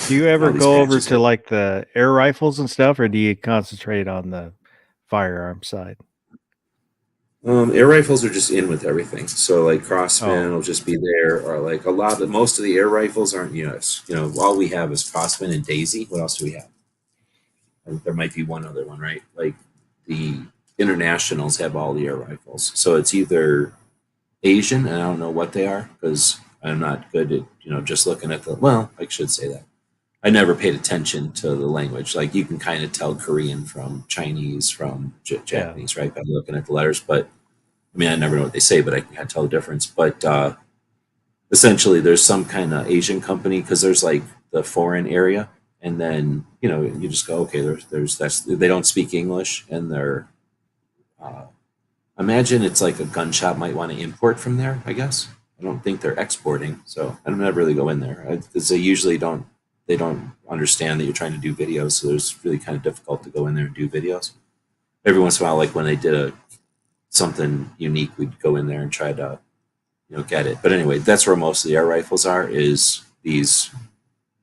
Do you ever All these go over patches to are- like the air rifles and stuff, or do you concentrate on the firearm side? Air rifles are just in with everything. So like Crossman Oh. will just be there, or like most of the air rifles aren't units. All we have is Crossman and Daisy. What else do we have? And there might be one other one, right? Like the internationals have all the air rifles. So it's either Asian, and I don't know what they are because I'm not good at just looking at the. Well, I should say that I never paid attention to the language. Like you can kind of tell Korean from Chinese from Japanese, right? By looking at the letters. But I mean, I never know what they say, but I can kind of tell the difference. But essentially, there's some kind of Asian company because there's like the foreign area, and then you just go, okay, there's they don't speak English, and they're imagine it's like a gun shop might want to import from there. I guess I don't think they're exporting, so I don't ever really go in there because they usually don't. They don't understand that you're trying to do videos, so it's really kind of difficult to go in there and do videos. Every once in a while, like when they did something unique, we'd go in there and try to get it. But anyway, that's where most of the air rifles are. Is these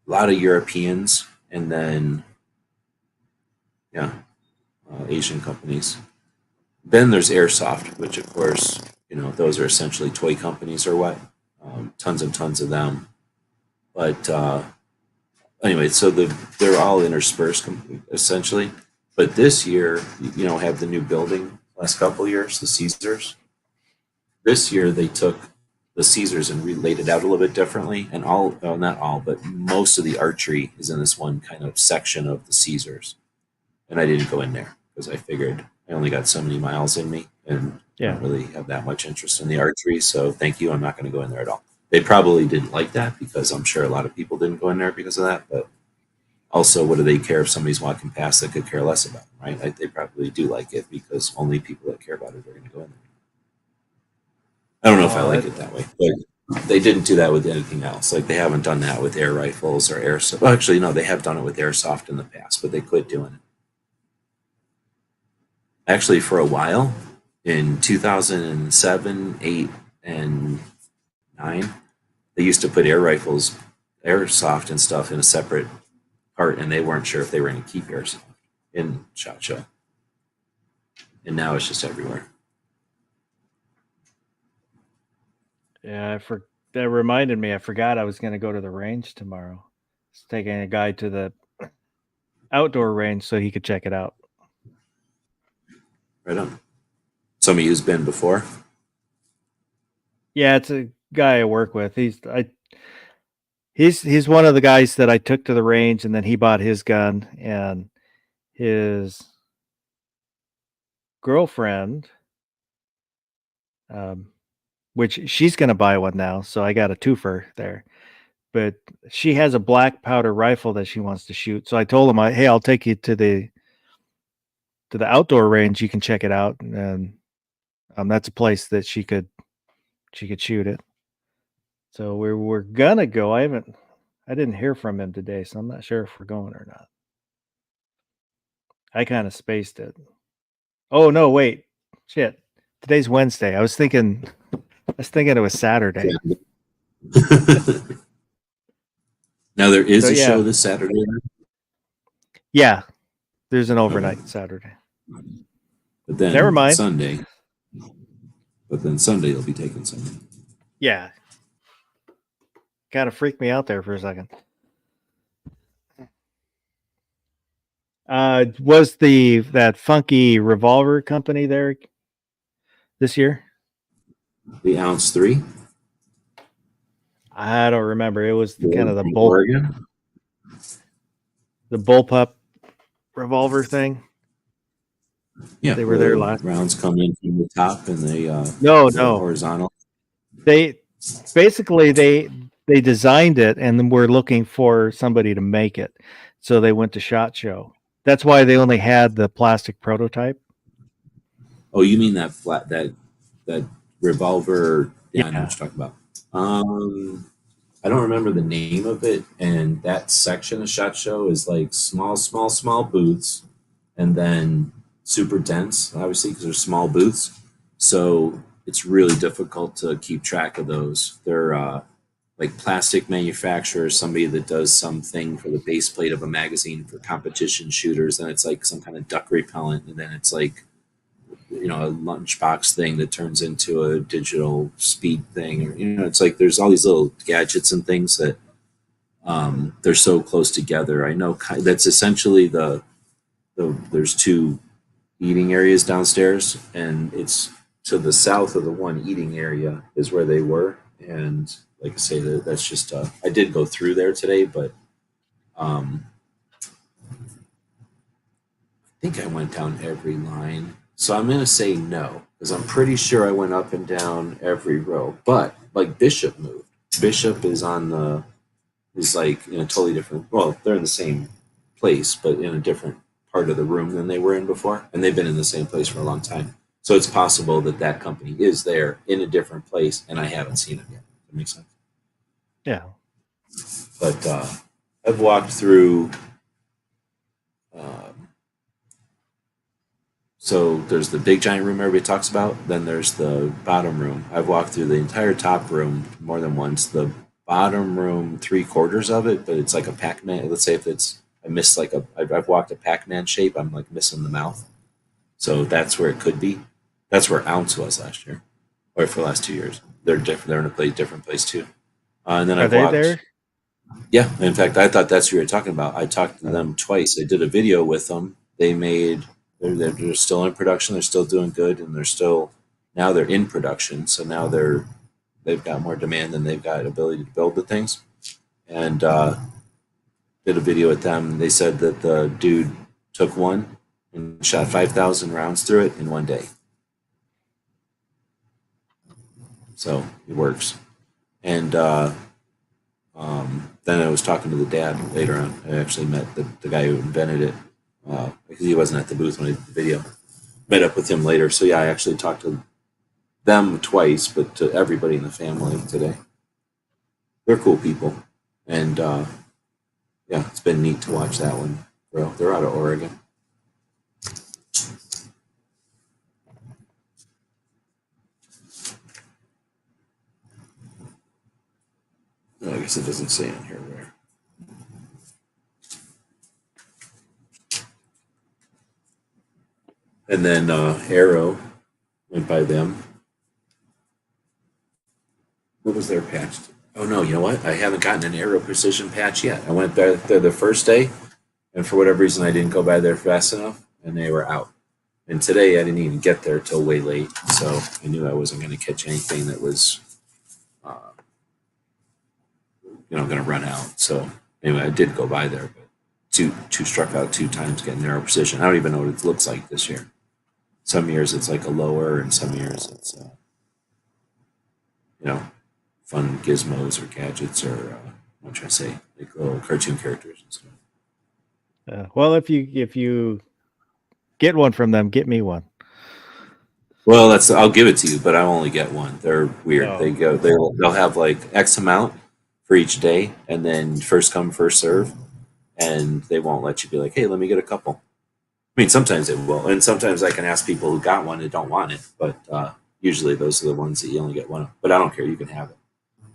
a lot of Europeans and then Asian companies. Then there's Airsoft, which of course those are essentially toy companies or what. Tons and tons of them. But anyway, so they're all interspersed essentially. But this year, have the new building. Last couple of years, the Caesars. This year they took the Caesars and laid it out a little bit differently, and not all, but most of the archery is in this one kind of section of the Caesars. And I didn't go in there because I figured I only got so many miles in me, and I don't really have that much interest in the archery. So thank you, I'm not going to go in there at all. They probably didn't like that because I'm sure a lot of people didn't go in there because of that. But also, what do they care if somebody's walking past that could care less about them, right? They probably do like it because only people that care about it are going to go in there. I don't know if I like it that way, but they didn't do that with anything else. Like they haven't done that with air rifles or airsoft. Well, actually, no, they have done it with airsoft in the past, but they quit doing it. Actually, for a while, in 2007, 8, and 9, they used to put air rifles, airsoft and stuff in a separate part, and they weren't sure if they were going to keep airsoft in SHOT Show. And now it's just everywhere. Yeah, that reminded me. I forgot I was going to go to the range tomorrow. It's taking a guy to the outdoor range so he could check it out. Right on. Somebody who's been before? Yeah, it's a guy I work with. He's one of the guys that I took to the range, and then he bought his gun, and his girlfriend, which she's going to buy one now, so I got a twofer there. But she has a black powder rifle that she wants to shoot. So I told him, hey, I'll take you to the outdoor range. You can check it out, and that's a place that she could shoot it. So we're gonna go. I didn't hear from him today, so I'm not sure if we're going or not. I kind of spaced it. Oh no, wait, shit. Today's Wednesday. I was thinking it was Saturday. Now there is a show this Saturday. Yeah, there's an overnight Saturday. But then never mind. Sunday. But then Sunday you'll be taking Sunday. Yeah. Kind of freaked me out there for a second. Was that funky revolver company there this year? The ounce 3. I don't remember. It was kind of From Oregon. the bullpup revolver thing. Yeah, They were where there the last. rounds come in from the top and they No, go no. horizontal. They basically they designed it and then were looking for somebody to make it. So they went to SHOT Show. That's why they only had the plastic prototype. Oh, you mean that flat that revolver? Yeah, I know Yeah. what you're talking about. I don't remember the name of it, and that section of SHOT Show is like small booths, and then super dense, obviously, because they're small booths. So it's really difficult to keep track of those. They're like plastic manufacturers, somebody that does something for the base plate of a magazine for competition shooters, and it's like some kind of duck repellent, and then it's like a lunchbox thing that turns into a digital speed thing, or it's like there's all these little gadgets and things that they're so close together. I know that's essentially there's two eating areas downstairs, and it's to the south of the one eating area is where they were. And like I say, that's just I did go through there today, but um, I think I went down every line. So I'm going to say no, because I'm pretty sure I went up and down every row. But like Bishop moved. Bishop is like in a totally different, well, they're in the same place, but in a different part of the room than they were in before. And they've been in the same place for a long time. So it's possible that that company is there in a different place and I haven't seen it yet. Does that make sense? Yeah. But I've walked through. Um, So there's the big giant room everybody talks about. Then there's the bottom room. I've walked through the entire top room more than once. The bottom room, 3/4 of it, but it's like a Pac-Man. Let's say if it's I missed like I've walked a Pac-Man shape. I'm like missing the mouth. So that's where it could be. That's where Ounce was last year, or for the last 2 years. They're different. They're in a different place too. And then Are I've they walked. there? Yeah, in fact, I thought that's who you were talking about. I talked to them twice. I did a video with them. They're still in production. They're still doing good, and now they're in production. So now they've got more demand than they've got ability to build the things. And did a video with them. They said that the dude took one and shot 5,000 rounds through it in one day. So it works. And then I was talking to the dad later on. I actually met the guy who invented it because he wasn't at the booth when I did the video. Met up with him later. So yeah, I actually talked to them twice, but to everybody in the family today. They're cool people, and yeah, it's been neat to watch that one grow. They're out of Oregon. Oh, I guess it doesn't say on here where. And then Arrow went by them. What was their patch? Oh no, you know what? I haven't gotten an Arrow Precision patch yet. I went there the first day, and for whatever reason, I didn't go by there fast enough, and they were out. And today, I didn't even get there till way late, so I knew I wasn't going to catch anything that was, uh, going to run out. So anyway, I did go by there, but two struck out 2 times getting Arrow Precision. I don't even know what it looks like this year. Some years it's like a lower, and some years it's you know fun gizmos or gadgets or what I'm trying to say, like little cartoon characters and stuff. Well, if you get one from them, get me one. Well, I'll give it to you, but I only get one. They're weird. Oh. They'll have like X amount for each day, and then first come first serve, and they won't let you be like, hey, let me get a couple. I mean, sometimes it will, and sometimes I can ask people who got one and don't want it, but usually those are the ones that you only get one of. But I don't care; you can have it.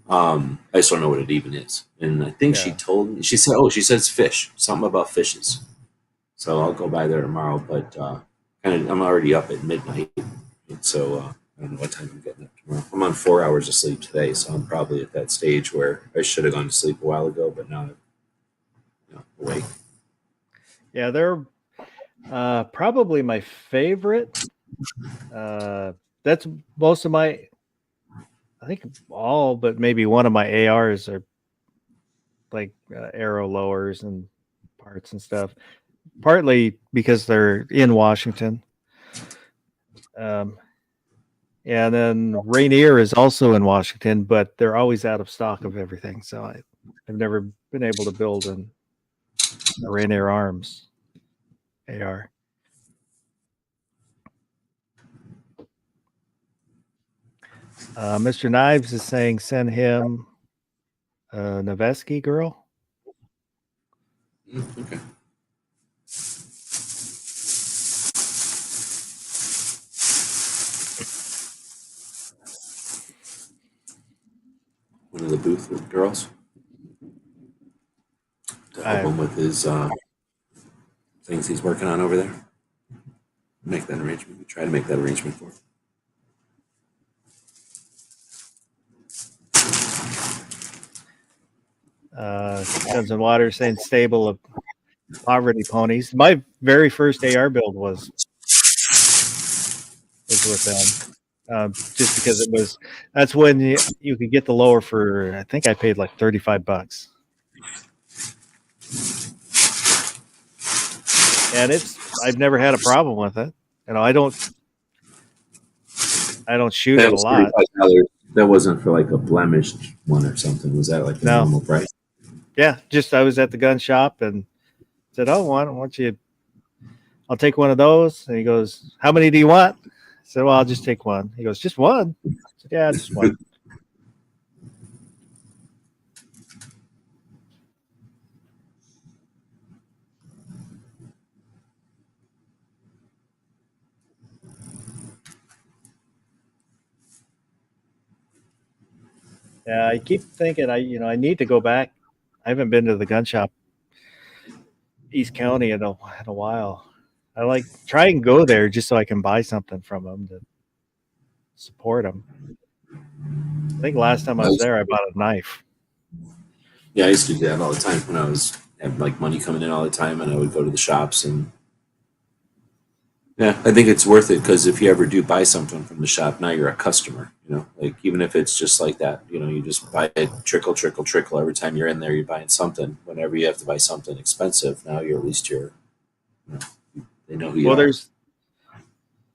I just don't know what it even is. And I think she Yeah. told me, she said, she says fish, something about fishes. So I'll go by there tomorrow, but I'm already up at midnight. So I don't know what time I'm getting up tomorrow. I'm on 4 hours of sleep today, so I'm probably at that stage where I should have gone to sleep a while ago, but now I'm awake. Yeah, they're probably my favorite. That's most of my I think all but maybe one of my ARs are like arrow lowers and parts and stuff. Partly because they're in Washington. And then Rainier is also in Washington, but they're always out of stock of everything. So I've never been able to build a Rainier Arms AR. Mr. Knives is saying send him a Noveski girl. Okay. One of the booth girls to help him with his things he's working on over there. Make that arrangement. We try to make that arrangement for him. Guns and Water saying stable of Poverty Ponies. My very first AR build was with them. Just because that's when you could get the lower for, I think I paid like $35. And I've never had a problem with it. I don't shoot it a lot. That wasn't for like a blemished one or something. Was that like a normal price? Yeah, just I was at the gun shop and said, "Oh, why don't you? I'll take one of those." And he goes, "How many do you want?" I said, "Well, I'll just take one." He goes, "Just one?" I said, "Yeah, just one." Yeah, I keep thinking I need to go back. I haven't been to the gun shop East County in a while. I like try and go there just so I can buy something from them to support them. I think last time I was there, I bought a knife. Yeah, I used to do that all the time when I had like money coming in all the time, and I would go to the shops and. Yeah, I think it's worth it because if you ever do buy something from the shop, now you're a customer. Like even if it's just like that, you just buy it trickle, trickle, trickle every time you're in there. You're buying something. Whenever you have to buy something expensive, now you're at least they know who you are.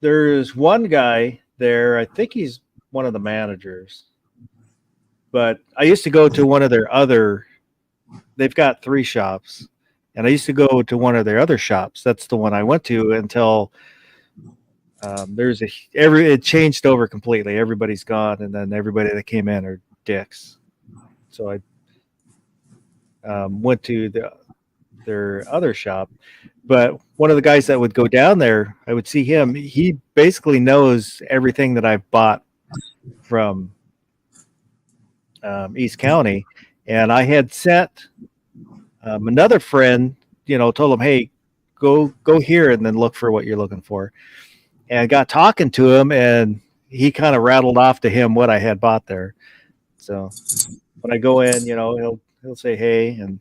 There's one guy there. I think he's one of the managers. But I used to go to one of their other. They've got 3 shops, and I used to go to one of their other shops. That's the one I went to until it changed over completely. Everybody's gone, and then everybody that came in are dicks. So I went to their other shop. But one of the guys that would go down there, I would see him. He basically knows everything that I've bought from East County, and I had sent another friend. Told him, "Hey, go here and then look for what you're looking for." And I got talking to him, and he kind of rattled off to him what I had bought there. So when I go in, he'll say hey, and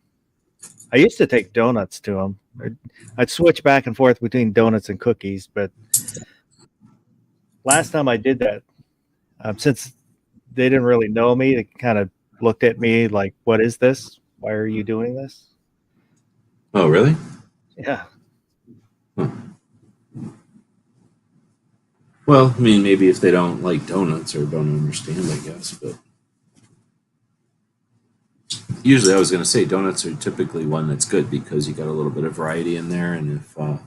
I used to take donuts to him. I'd switch back and forth between donuts and cookies, but last time I did that, since they didn't really know me, they kind of looked at me like, "What is this? Why are you doing this?" Oh, really? Yeah. Huh. Well, I mean, maybe if they don't like donuts or don't understand, I guess, but usually I was going to say donuts are typically one that's good because you got a little bit of variety in there, and if like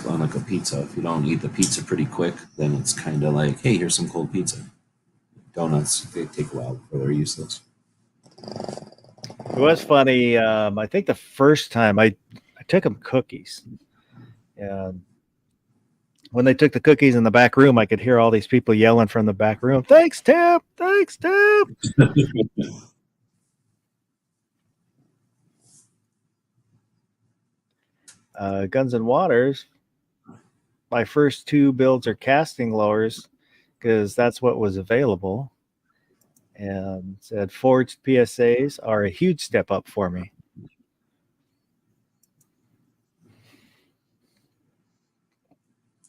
on like a pizza, if you don't eat the pizza pretty quick, then it's kind of like, hey, here's some cold pizza. Donuts, they take a while before they're useless. It was funny. I think the first time I took them cookies, and when they took the cookies in the back room, I could hear all these people yelling from the back room, "Thanks, Tim! Thanks, Tim!" Guns and Waters. My first 2 builds are casting lowers because that's what was available. And said forged PSAs are a huge step up for me.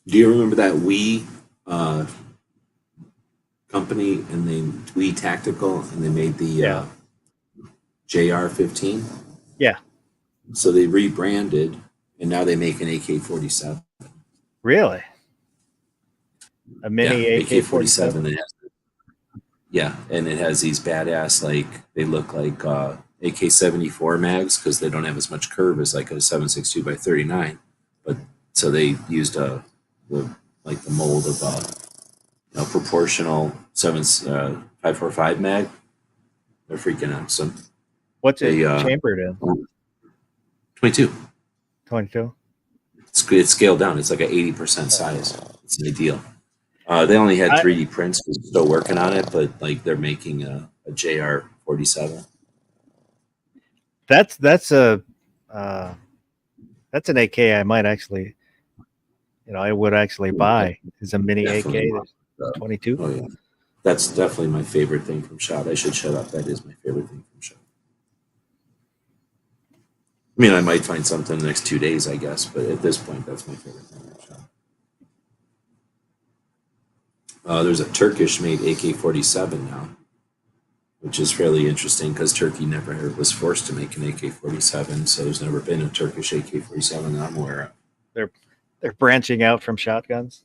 Do you remember that Wii company, and they We Tactical, and they made the Yeah. JR-15. Yeah. So they rebranded, and now they make an AK-47. Really? A mini Yeah, AK-47? AK-47. Yeah, and it has these badass, like, they look like AK-74 mags because they don't have as much curve as like a 7.62 by 39. But so they used the like the mold of proportional 5.45 mag. They're freaking awesome. What's it They chambered in? 22. 22? It's scaled down. It's like an 80% size. It's an ideal. They only had 3D prints. We're still working on it, but like they're making a JR-47. That's an AK I might actually, I would actually buy is a mini Definitely. AK 22. Oh yeah, that's definitely my favorite thing from SHOT. I should shut up. That is my favorite thing from SHOT. I mean, I might find something in the next 2 days, I guess, but at this point, that's my favorite thing from SHOT. There's a Turkish-made AK-47 now, which is fairly interesting because Turkey never was forced to make an AK-47, so there's never been a Turkish AK-47 that I'm aware of. They're branching out from shotguns.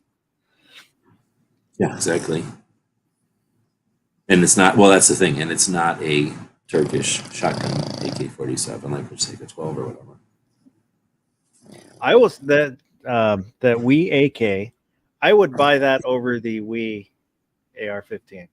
Yeah, exactly. And it's not, well, that's the thing, and it's not a Turkish shotgun AK-47 like Forsaken 12 or whatever. I was that Wii AK. I would buy that over the Wii AR-15.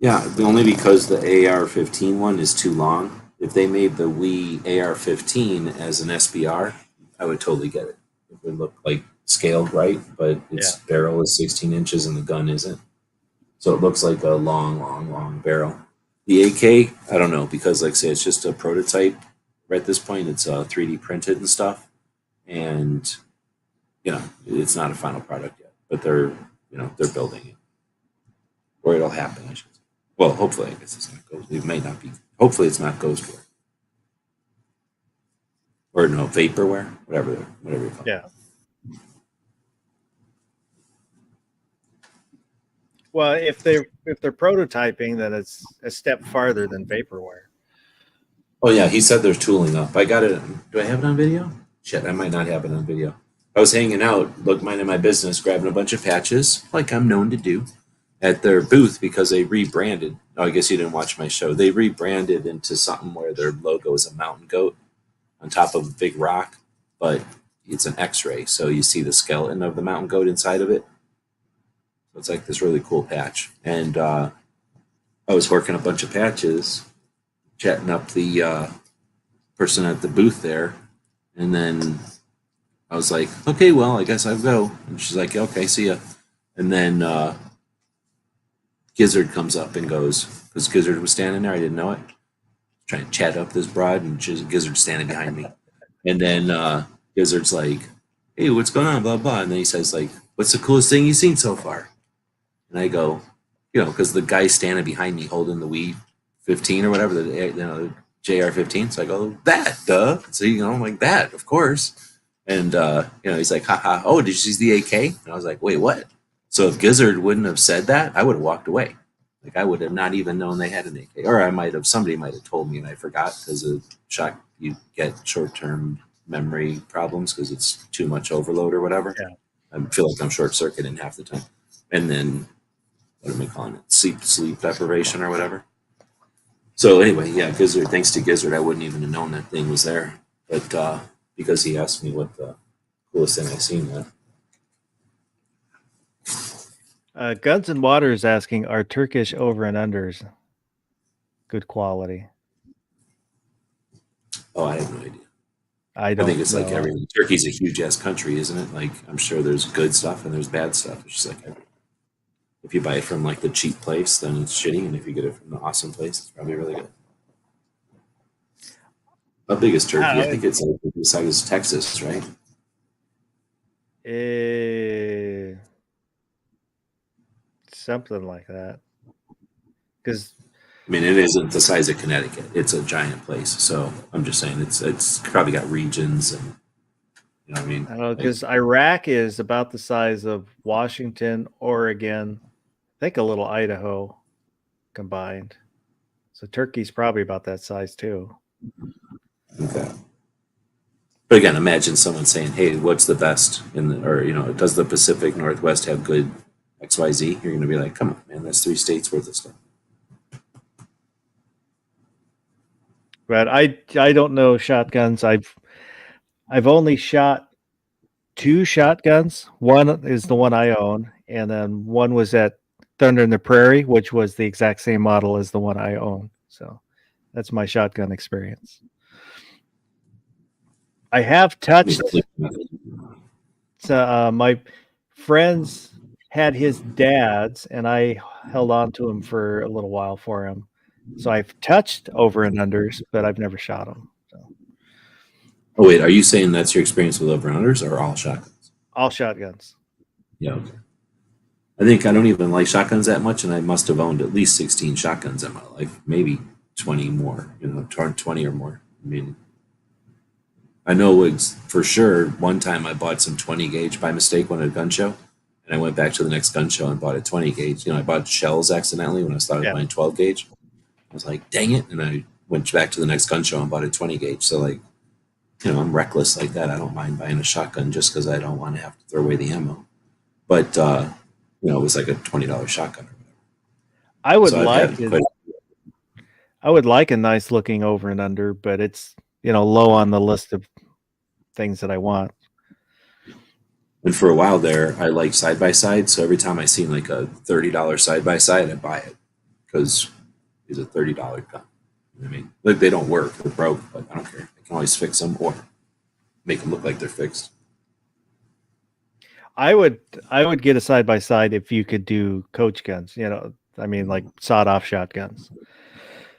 Yeah, only because the AR-15 one is too long. If they made the Wii AR-15 as an SBR, I would totally get it. It would look like scaled right, but its barrel is 16 inches and the gun isn't. So it looks like a long barrel. The AK, I don't know, because like I say, it's just a prototype. Right at this point, it's 3D printed and stuff. And, it's not a final product yet, but they're building it. Or it'll happen, I should say. Well, hopefully, I guess it's not Ghost. It may not be. Hopefully, it's not Ghostware. Or no, Vaporware, whatever you call it. Yeah. Well, if they're prototyping, then it's a step farther than Vaporware. Oh yeah, he said there's tooling up. I got it. Do I have it on video? Shit, I might not have it on video. I was hanging out, minding my business, grabbing a bunch of patches, like I'm known to do, at their booth because they rebranded. Oh, I guess you didn't watch my show. They rebranded into something where their logo is a mountain goat on top of a big rock, but it's an X-ray, so you see the skeleton of the mountain goat inside of it. So it's like this really cool patch. And I was working a bunch of patches, chatting up the person at the booth there, and then I was like, okay, well, I guess I'll go. And she's like, okay, see ya. And then Gizzard comes up and goes, because Gizzard was standing there, I didn't know it, trying to chat up this broad, and Gizzard's standing behind me. And then Gizzard's like, hey, what's going on, blah, blah. And then he says, like, what's the coolest thing you've seen so far? And I go, because the guy's standing behind me holding the Wii 15 or whatever, the JR-15. So I go, that, duh. So, I'm like, that, of course. And, he's like, haha, oh, did you see the AK? And I was like, wait, what? So if Gizzard wouldn't have said that, I would have walked away. Like, I would have not even known they had an AK. Or somebody might have told me and I forgot because of shock. You get short-term memory problems because it's too much overload or whatever. Yeah. I feel like I'm short-circuiting half the time. And then, what am I calling it? Sleep deprivation or whatever. So anyway, yeah, Gizzard, thanks to Gizzard, I wouldn't even have known that thing was there. But because he asked me what the coolest thing I've seen that. Guns and Water is asking, are Turkish over and unders good quality? Oh, I have no idea. I think it's like everything. Turkey's a huge ass country, isn't it? Like, I'm sure there's good stuff and there's bad stuff. It's just like everything. If you buy it from like the cheap place, then it's shitty, and if you get it from the awesome place, it's probably really good. How big is Turkey? I think it's like the size as Texas, right? Something like that. Because I mean, it isn't the size of Connecticut. It's a giant place. So I'm just saying it's probably got regions and what I mean. I don't know, because Iraq is about the size of Washington, Oregon, think a little Idaho combined. So turkey's probably about that size too. Okay. But again, imagine someone saying, "Hey, what's the best in the, or does the Pacific Northwest have good XYZ?" You're going to be like, "Come on, man, that's 3 states worth of stuff." But I don't know shotguns. I've only shot 2 shotguns. One is the one I own, and then one was at Thunder in the Prairie, which was the exact same model as the one I own. So that's my shotgun experience. I have touched. My friends had his dad's, and I held on to him for a little while for him. So I've touched over and unders, but I've never shot them. So Oh wait, are you saying that's your experience with over unders or all shotguns? all shotguns. Yeah. Okay. I think I don't even like shotguns that much, and I must have owned at least 16 shotguns in my life, maybe 20 more. 20 or more. I mean, I know it's for sure. One time I bought some 20 gauge by mistake when at a gun show, and I went back to the next gun show and bought a 20 gauge. I bought shells accidentally when I started buying 12 gauge. I was like, dang it. And I went back to the next gun show and bought a 20 gauge. So, like, I'm reckless like that. I don't mind buying a shotgun just because I don't want to have to throw away the ammo. But, it was like a $20 shotgun or whatever. I would So I would like a nice looking over and under, but it's, low on the list of things that I want. And for a while there, I like side by side. So every time I seen like a $30 side by side, I buy it because it's a $30 gun. You know what I mean, like they don't work, they're broke, but I don't care. I can always fix them or make them look like they're fixed. I would get a side by side if you could do coach guns. Like sawed off shotguns.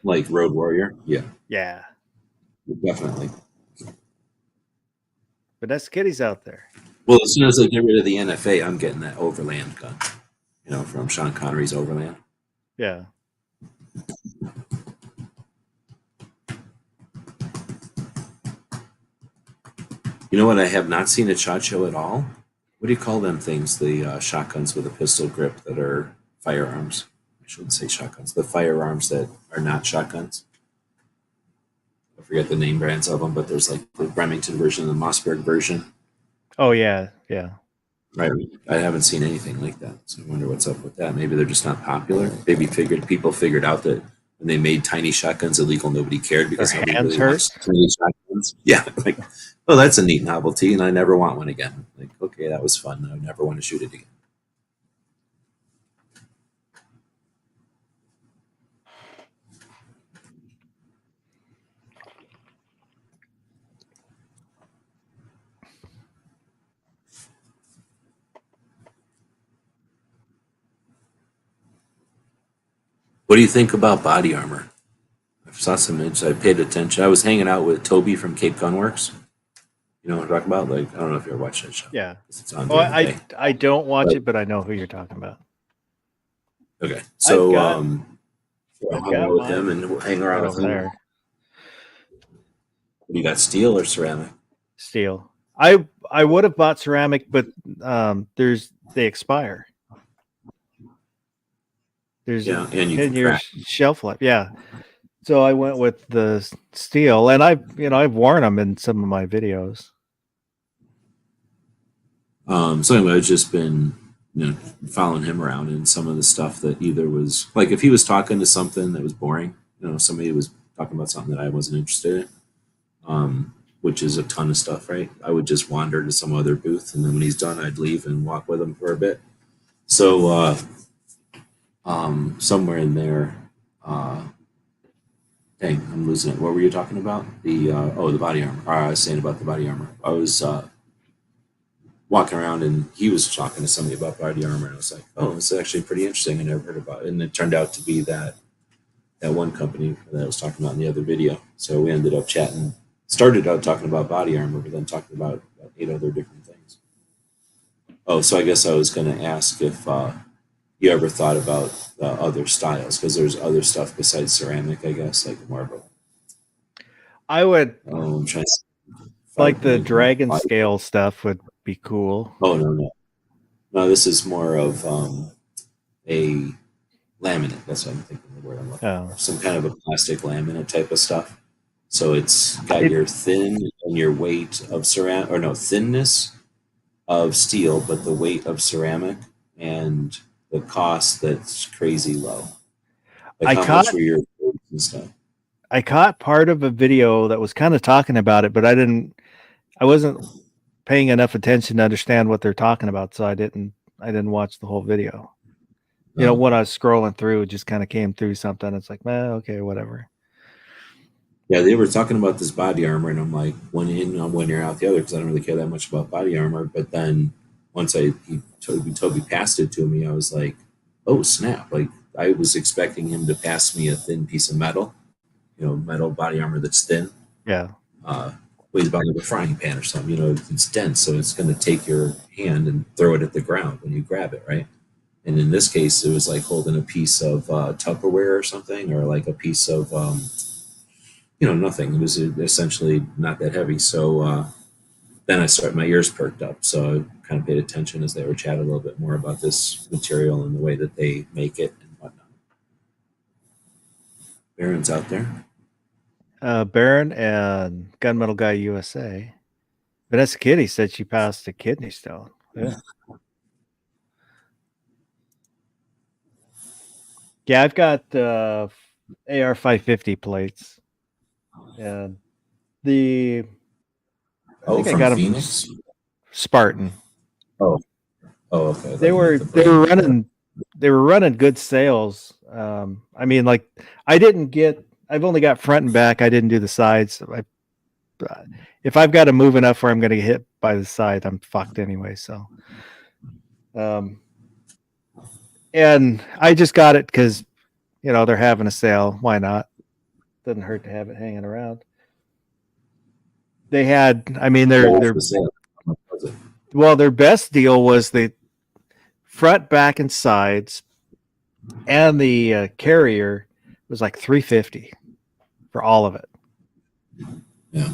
Like Road Warrior, yeah, Yeah. definitely. But that's kitties out there. Well, as soon as I get rid of the NFA, I'm getting that Overland gun, from Sean Connery's Overland. Yeah. You know what? I have not seen at SHOT Show at all. What do you call them things? The shotguns with a pistol grip that are firearms. I shouldn't say shotguns. The firearms that are not shotguns. I forget the name brands of them, but there's like the Remington version and the Mossberg version. Oh yeah, yeah. Right. I haven't seen anything like that, so I wonder what's up with that. Maybe they're just not popular. Maybe people figured out that when they made tiny shotguns illegal, nobody cared because Their nobody hands really hurt. wants tiny shotguns. Yeah, like, oh, that's a neat novelty, and I never want one again. Like, okay, that was fun. I never want to shoot it again. What do you think about body armor? I saw some images. I paid attention. I was hanging out with Toby from Cape Gunworks. You know what I'm talking about? Like, I don't know if you ever watched that show. Yeah. It's on Oh, during the day. I don't watch it, but I know who you're talking about. Okay, so I've hung out with him and hang around with him. There. You got steel or ceramic? Steel. I would have bought ceramic, but they expire. There's and you 10 years shelf life. Yeah. So I went with the steel, and I've worn them in some of my videos. So anyway, I've just been following him around, and some of the stuff that either was like if he was talking to something that was boring, somebody was talking about something that I wasn't interested in, which is a ton of stuff, right? I would just wander to some other booth, and then when he's done, I'd leave and walk with him for a bit. So somewhere in there, dang, I'm losing it. What were you talking about? The body armor. I was saying about the body armor. I was walking around and he was talking to somebody about body armor, and I was like, oh, this is actually pretty interesting. I never heard about it. And it turned out to be that one company that I was talking about in the other video. So we ended up chatting, started out talking about body armor, but then talking about 8 other different things. Oh, so I guess I was going to ask if you ever thought about other styles, because there's other stuff besides ceramic, I guess, like marble. I would try like the dragon scale stuff would be cool. Oh, no. This is more of a laminate. That's what I'm thinking the word I'm looking Oh, for. Some kind of a plastic laminate type of stuff. So it's got it, your thin and your weight of ceramic, or no, thinness of steel, but the weight of ceramic and the cost that's crazy low. Like I how caught much were your quotes and stuff? I caught part of a video that was kind of talking about it, but I wasn't paying enough attention to understand what they're talking about, so I didn't watch the whole video. When I was scrolling through, it just kind of came through something. It's like, man, okay, whatever. Yeah, they were talking about this body armor, and I'm like, one in on one ear out the other because I don't really care that much about body armor. But then once Toby passed it to me, I was like, oh snap! Like I was expecting him to pass me a thin piece of metal, metal body armor that's thin, Yeah. uh, weighs about like a frying pan or something. It's dense, so it's going to take your hand and throw it at the ground when you grab it, right? And in this case, it was like holding a piece of Tupperware or something, or like a piece of nothing. It was essentially not that heavy. So then my ears perked up. So I kind of paid attention as they were chatting a little bit more about this material and the way that they make it and whatnot. Baron's out there. Baron and Gunmetal Guy USA. Vanessa Kitty said she passed a kidney stone. Yeah. Yeah, I've got AR 550 plates. And I think I from got them Phoenix. from Spartan. Oh, okay. They were running good sales. I mean, like I've only got front and back. I didn't do the sides. If I've got to move enough where I'm going to get hit by the side, I'm fucked anyway. So, and I just got it because they're having a sale. Why not? Doesn't hurt to have it hanging around. They had, I mean, their best deal was the front, back, and sides, and the carrier was like $350 for all of it. Yeah.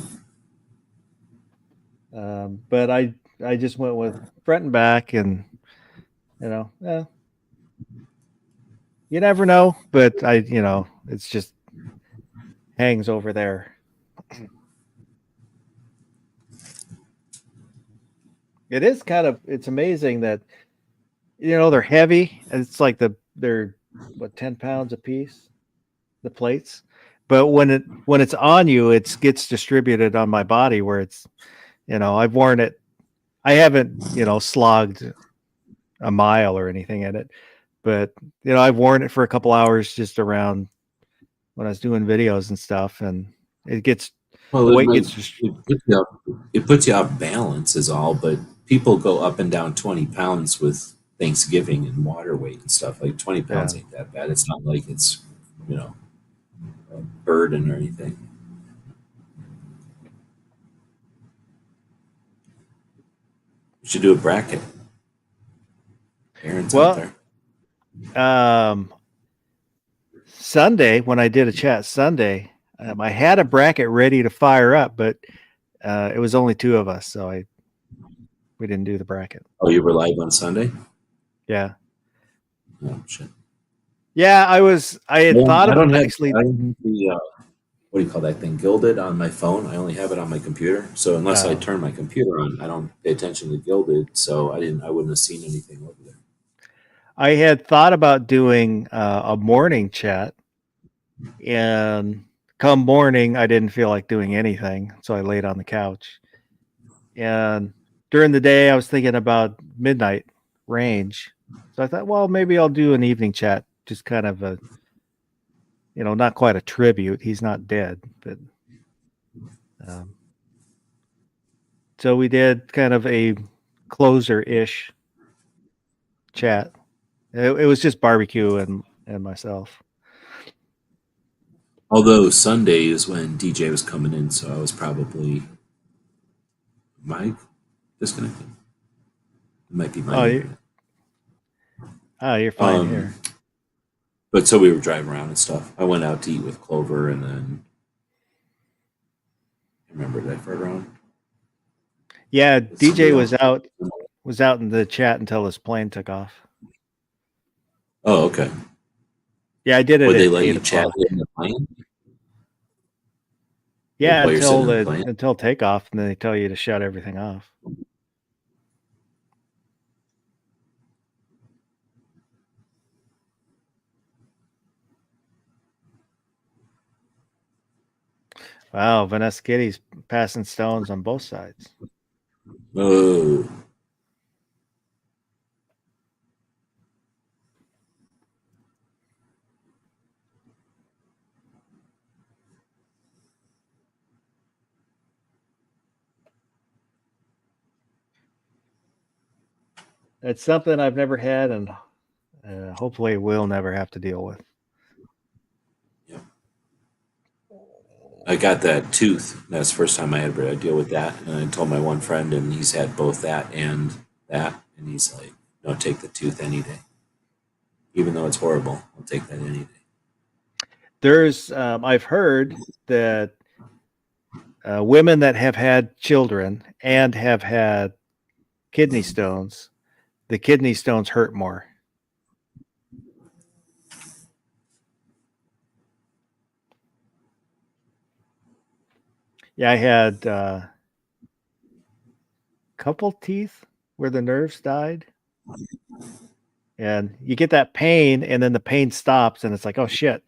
But I just went with front and back, and you never know. But it's just hangs over there. It's amazing that they're heavy. It's like they're 10 pounds a piece, the plates. But when it's on you, it gets distributed on my body where it's, I've worn it. I haven't, slogged a mile or anything in it, but I've worn it for a couple hours just around when I was doing videos and stuff, and it gets Well, the it, weight might, gets it puts you off balance is all, but people go up and down 20 pounds with Thanksgiving and water weight and stuff. Like 20 pounds ain't that bad. It's not like it's, a burden or anything. You should do a bracket. Aaron's out there. Sunday when I did a chat Sunday, I had a bracket ready to fire up, but it was only two of us, so we didn't do the bracket. Oh, you were live on Sunday? Yeah. Oh shit. Yeah, I had thought about actually. I don't have the what do you call that thing? Gilded on my phone. I only have it on my computer. So unless I turn my computer on, I don't pay attention to Gilded. So I wouldn't have seen anything over there. I had thought about doing a morning chat, and come morning, I didn't feel like doing anything, so I laid on the couch. And during the day, I was thinking about midnight range, so I thought, well, maybe I'll do an evening chat, just kind of a, not quite a tribute. He's not dead, but so we did kind of a closer-ish chat. It was just barbecue and myself. Although Sunday is when DJ was coming in, so I was probably disconnected. It might be my. You're fine here. But so we were driving around and stuff. I went out to eat with Clover, and then remember that for around. Yeah, DJ was out in the chat until his plane took off. Oh, okay. Yeah, I did it Would they at let 8 you chat o'clock. in the plane? Like Yeah, while you're sitting in the plane? until takeoff, and then they tell you to shut everything off. Wow, Vanessa Kitty's passing stones on both sides. Oh, It's something I've never had, and hopefully will never have to deal with. yeah. I got that tooth. That's the first time I ever had to deal with that. And I told my one friend, and he's had both that. And he's like, no, take the tooth any day. Even though it's horrible, I'll take that any day. There's, I've heard that women that have had children and have had kidney stones, the kidney stones hurt more. Yeah, I had a couple teeth where the nerves died. And you get that pain, and then the pain stops, and it's like, oh shit,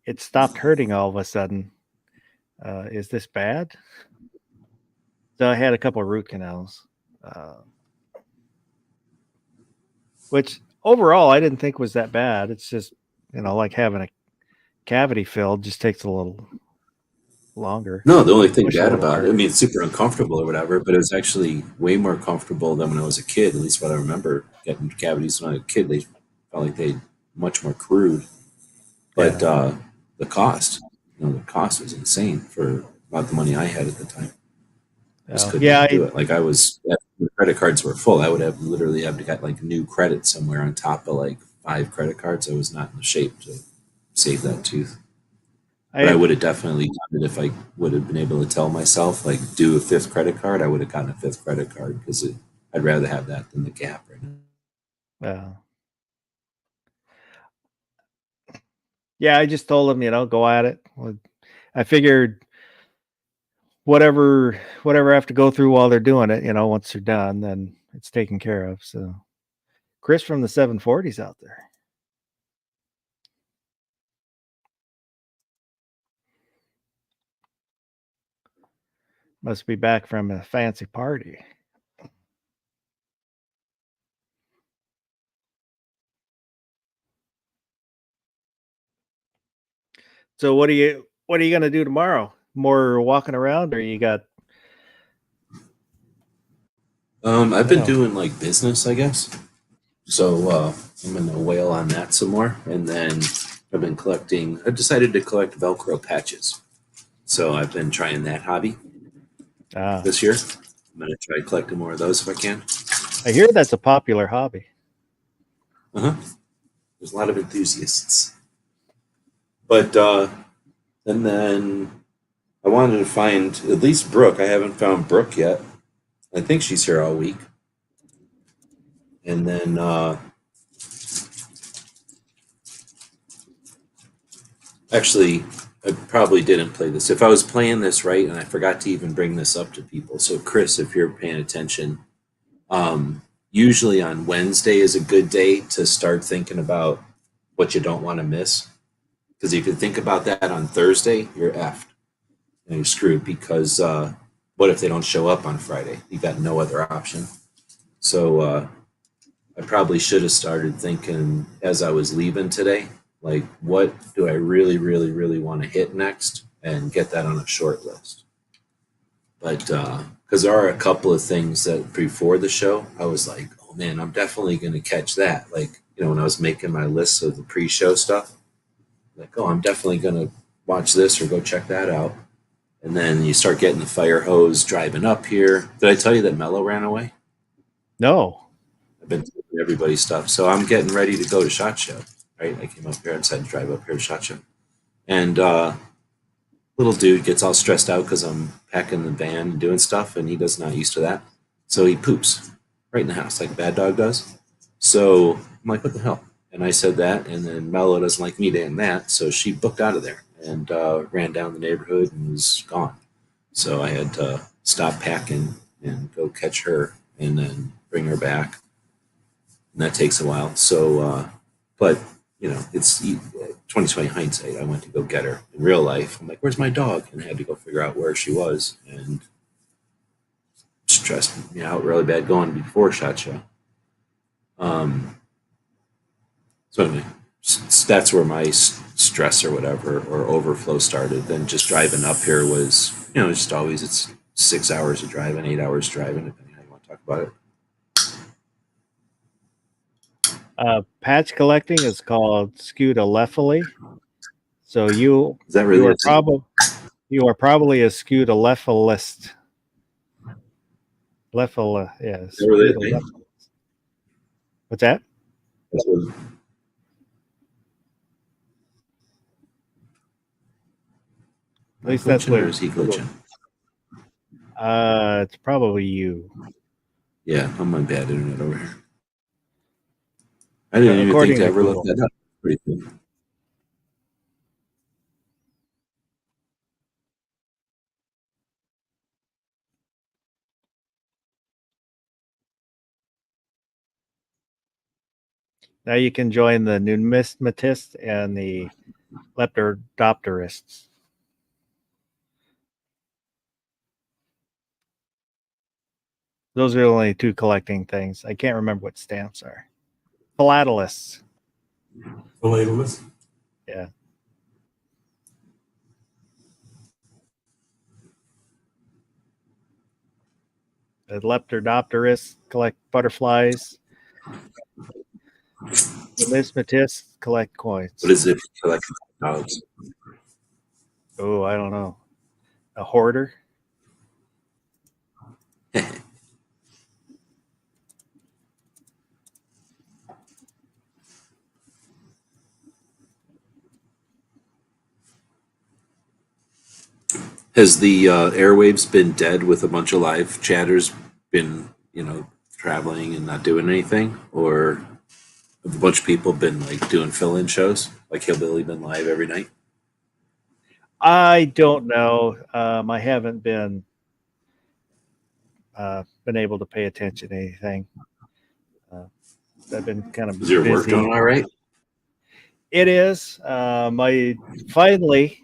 it stopped hurting all of a sudden. Is this bad? So I had a couple of root canals, which overall I didn't think was that bad. It's just, like having a cavity filled, just takes a little longer. No, the only thing Push a bad little about it, I harder. mean, it's super uncomfortable or whatever, but it was actually way more comfortable than when I was a kid. At least what I remember getting cavities when I was a kid, they felt like they much more crude. But Yeah. the cost, the cost was insane for about the money I had at the time. Just could Yeah, not do it. Like the credit cards were full. I would have literally have to get like new credit somewhere on top of like 5 credit cards. I was not in the shape to save that tooth. But I I've would have definitely done it if I would have been able to tell myself, like, do a fifth credit card. I would have gotten a fifth credit card because I'd rather have that than the gap right now. uh, yeah, I just told them, go at it. I figured whatever I have to go through while they're doing it, once they're done, then it's taken care of. So Chris from the 740's out there. Must be back from a fancy party. So what are you gonna do tomorrow? More walking around, or you got I've I been know. doing like business, I guess. So I'm gonna whale on that some more, and then I've been collecting. I decided to collect Velcro patches. So I've been trying that hobby Ah, this year. I'm gonna try collecting more of those if I can. I hear that's a popular hobby. Uh huh. There's a lot of enthusiasts, but and then I wanted to find at least Brooke. I haven't found Brooke yet. I think she's here all week. And then actually, I probably didn't play this. If I was playing this right, and I forgot to even bring this up to people. So, Chris, if you're paying attention, usually on Wednesday is a good day to start thinking about what you don't want to miss. Because if you think about that on Thursday, you're effed and you're screwed because what if they don't show up on Friday? You got no other option. So, I probably should have started thinking as I was leaving today, like, what do I really, really, really want to hit next and get that on a short list. But because there are a couple of things that before the show, I was like, oh man, I'm definitely going to catch that. Like, when I was making my list of the pre show stuff, like, oh, I'm definitely going to watch this or go check that out. And then you start getting the fire hose driving up here. Did I tell you that Mello ran away? No. I've been taking everybody's stuff. So I'm getting ready to go to SHOT Show. Right? I came up here and decided to drive up here to SHOT Show. And little dude gets all stressed out because I'm packing the van and doing stuff, and he does not used to that. So he poops right in the house like a bad dog does. So I'm like, what the hell? And I said that, and then Mello doesn't like me doing that, so she booked out of there and ran down the neighborhood and was gone. So I had to stop packing and go catch her and then bring her back. And that takes a while. So, but you know, it's 2020 hindsight. I went to go get her in real life. I'm like, "Where's my dog?" And I had to go figure out where she was, and stressed me out really bad going before SHOT Show. So anyway, that's where my stress or whatever or overflow started. Then just driving up here was, you know, just always it's 6 hours of driving, 8 hours driving, depending how you want to talk about it. Patch collecting is called scutelephily. So you Is that really you are probably a scutelephalist. Lephila, yes. Is that really a thing? What's that? That's what, At least that's what. Or is he glitching? It's probably you. Yeah, I'm on bad internet over here. I didn't even According think to to ever Google. look that up. Pretty cool. Now you can join the numismatists and the lepidopterists. Those are the only two collecting things. I can't remember what stamps are. Philatelists. Philatelists? Yeah. The lepidopterists collect butterflies. The numismatists collect coins. What is it for like dogs? Oh, I don't know. A hoarder. Has the airwaves been dead with a bunch of live chatters been, you know, traveling and not doing anything? Or have a bunch of people been like doing fill-in shows? Like Hillbilly been live every night? I don't know. I haven't been able to pay attention to anything. I've been kind of Is your work busy. going all right? It is. I finally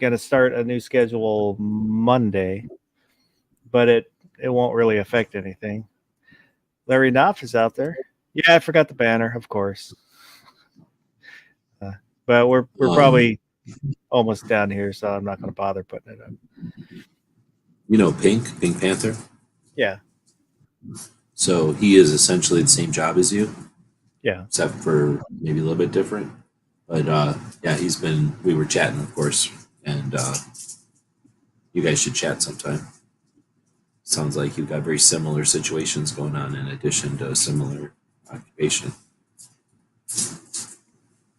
going to start a new schedule Monday, but it won't really affect anything. Larry Knopf is out there. Yeah, I forgot the banner, of course. But we're probably almost down here, so I'm not going to bother putting it up. You know, Pink Panther. Yeah. So he is essentially the same job as you. Yeah. Except for maybe a little bit different. But yeah, we were chatting, of course, and you guys should chat sometime. Sounds like you've got very similar situations going on in addition to a similar occupation.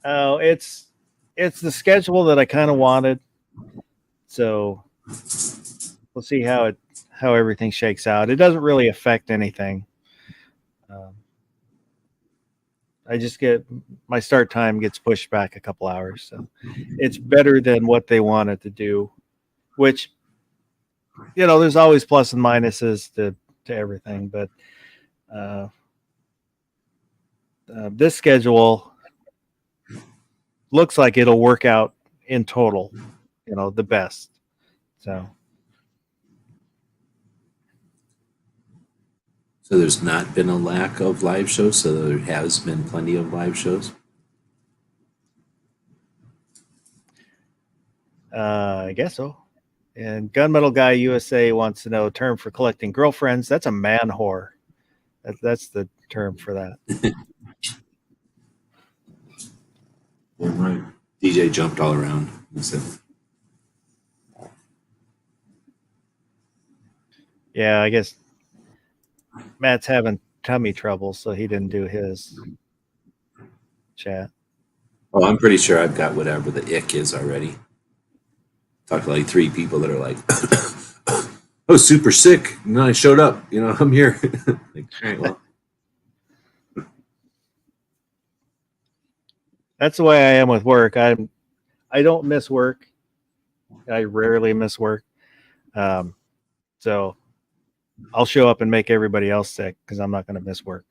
Oh, it's the schedule that I kind of wanted. So we'll see how everything shakes out. It doesn't really affect anything. I just get my start time gets pushed back a couple hours, so it's better than what they wanted to do. Which, you know, there's always plus and minuses to everything, but this schedule looks like it'll work out in total, you know, the best. So there's not been a lack of live shows, so there has been plenty of live shows. I guess so. And Gunmetal Guy USA wants to know term for collecting girlfriends. That's a man whore. That's the term for that. Yeah, right. DJ jumped all around. Yeah, I guess Matt's having tummy trouble, so he didn't do his chat. Oh, I'm pretty sure I've got whatever the ick is already. Talked to like 3 people that are like, I was super sick, and then I showed up. You know, I'm here. Like, all right, well. That's the way I am with work. I don't miss work. I rarely miss work. So I'll show up and make everybody else sick because I'm not going to miss work.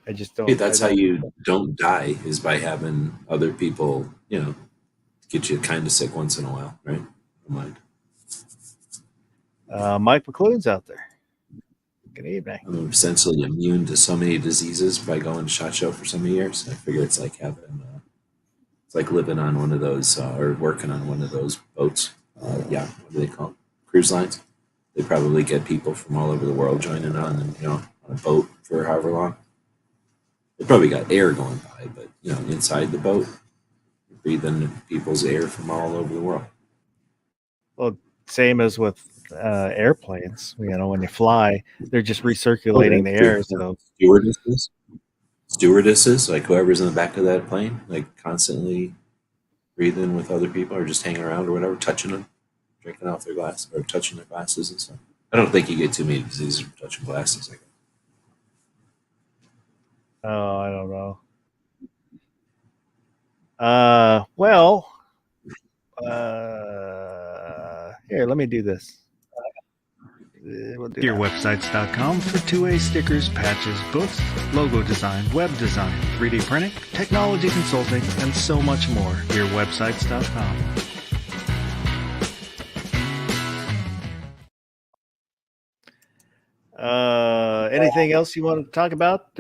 I just don't. Hey, that's I how don't. you don't die, is by having other people, get you kind of sick once in a while, right? Never mind. Mike McLuhan's out there. Good evening. I'm essentially immune to so many diseases by going to SHOT Show for so many years. I figure it's like it's like living on one of those or working on one of those boats. Yeah, what do they call them? Cruise lines. They probably get people from all over the world joining on, and on a boat for however long. They probably got air going by, but inside the boat, you're breathing people's air from all over the world. Well, same as with airplanes. When you fly, they're just recirculating the air. So Stewardesses, like whoever's in the back of that plane, like constantly breathing with other people or just hanging around or whatever, touching them, drinking off their glass or touching their glasses and stuff. I don't think you get too many diseases from touching glasses. oh, I don't know. Well, here, let me do this. We'll do Dearwebsites.com for 2A stickers, patches, books, logo design, web design, 3D printing, technology consulting, and so much more. Dearwebsites.com. Anything else you want to talk about?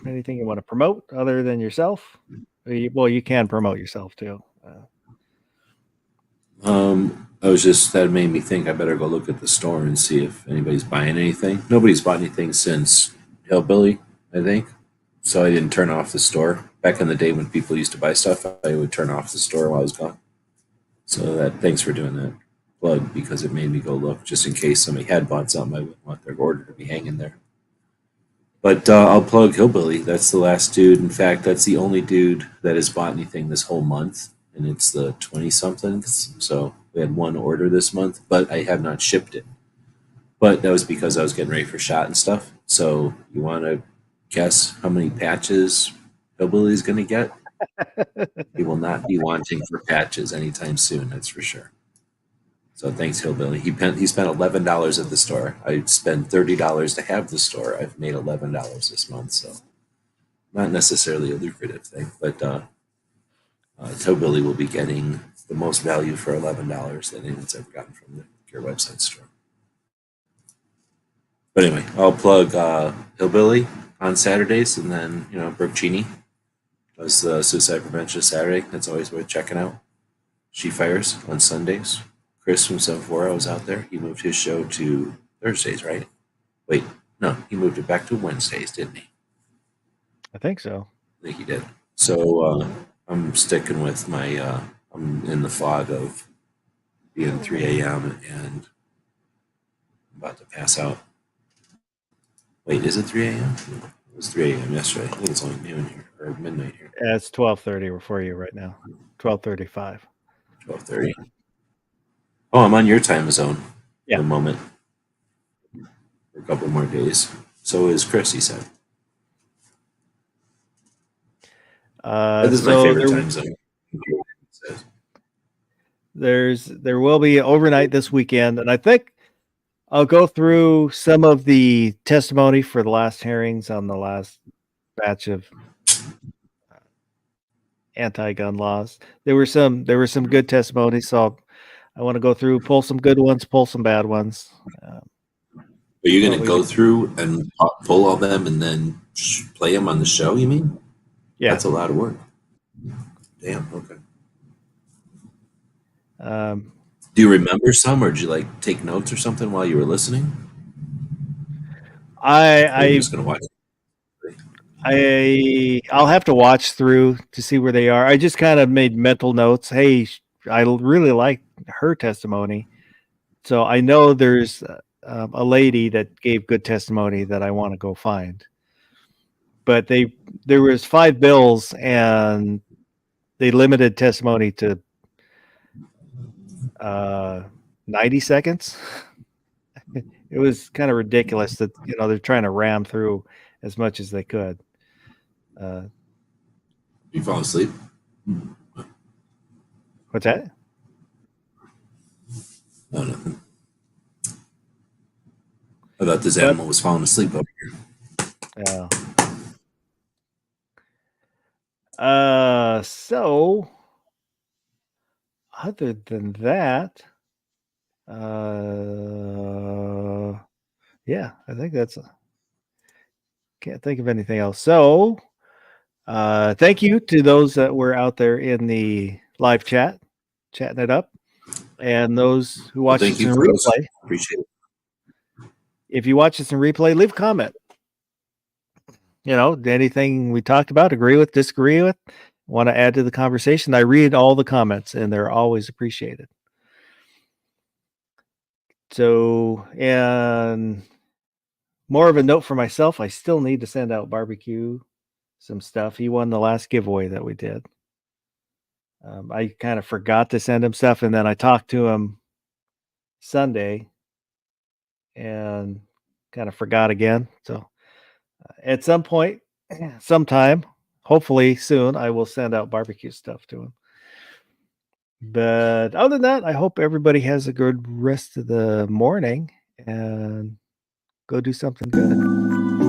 Anything you want to promote other than yourself? Well, you can promote yourself too. That made me think I better go look at the store and see if anybody's buying anything. Nobody's bought anything since Hillbilly, I think. So I didn't turn off the store. Back in the day when people used to buy stuff, I would turn off the store while I was gone. So thanks for doing that plug, because it made me go look just in case somebody had bought something. I wouldn't want their order to be hanging there. But I'll plug Hillbilly. That's the last dude. In fact, that's the only dude that has bought anything this whole month, and it's the 20-somethings. So we had one order this month, but I have not shipped it. But that was because I was getting ready for SHOT and stuff. So you want to guess how many patches Hillbilly's going to get? He will not be wanting for patches anytime soon, that's for sure. So thanks, Hillbilly. He spent $11 at the store. I spent $30 to have the store. I've made $11 this month, so not necessarily a lucrative thing, but Hillbilly will be getting the most value for $11 that anyone's ever gotten from the Gear website store. But anyway, I'll plug Hillbilly on Saturdays, and then Brooke Cheney does the Suicide Prevention Saturday. That's always worth checking out. She Fires on Sundays. Chris from 74 was out there. He moved his show to Thursdays, right? Wait, no, he moved it back to Wednesdays, didn't he? I think so. I think he did. So I'm sticking with my. I'm in the fog of being 3 a.m. and I'm about to pass out. Wait, is it 3 a.m.? It was 3 a.m. yesterday. I think it's only noon here, or midnight here. Yeah, it's 12:30 for you right now. 12:35. 12:30. Oh, I'm on your time zone Yeah. at the moment for a couple more days. So is Chris, he said. This is my favorite time zone. There will be overnight this weekend, and I think I'll go through some of the testimony for the last hearings on the last batch of anti-gun laws. There were some good testimonies, so I want to go through, pull some good ones, pull some bad ones. Are you going to go through and pull all them and then play them on the show, you mean? Yeah. That's a lot of work. Damn, okay. Do you remember some, or did you take notes or something while you were listening? I'm just going to watch it. I'll have to watch through to see where they are. I just kind of made mental notes. Hey, I really like her testimony. So I know there's a lady that gave good testimony that I want to go find. But there was 5 bills, and they limited testimony to 90 seconds. It was kind of ridiculous that they're trying to ram through as much as they could. You fall asleep? What's that? Oh, nothing. I thought this animal was falling asleep over here. Yeah. So other than that, yeah, I think that's can't think of anything else. So, thank you to those that were out there in the live chat, chatting it up, and those who watch Thank this you in for those. replay. Appreciate it. If you watch this in replay, leave a comment. You know, anything we talked about, agree with, disagree with, want to add to the conversation. I read all the comments, and they're always appreciated. So, and more of a note for myself, I still need to send out barbecue some stuff. He won the last giveaway that we did. I kind of forgot to send him stuff, and then I talked to him Sunday and kind of forgot again. So at some point, sometime, hopefully soon, I will send out barbecue stuff to him. But other than that, I hope everybody has a good rest of the morning and go do something good.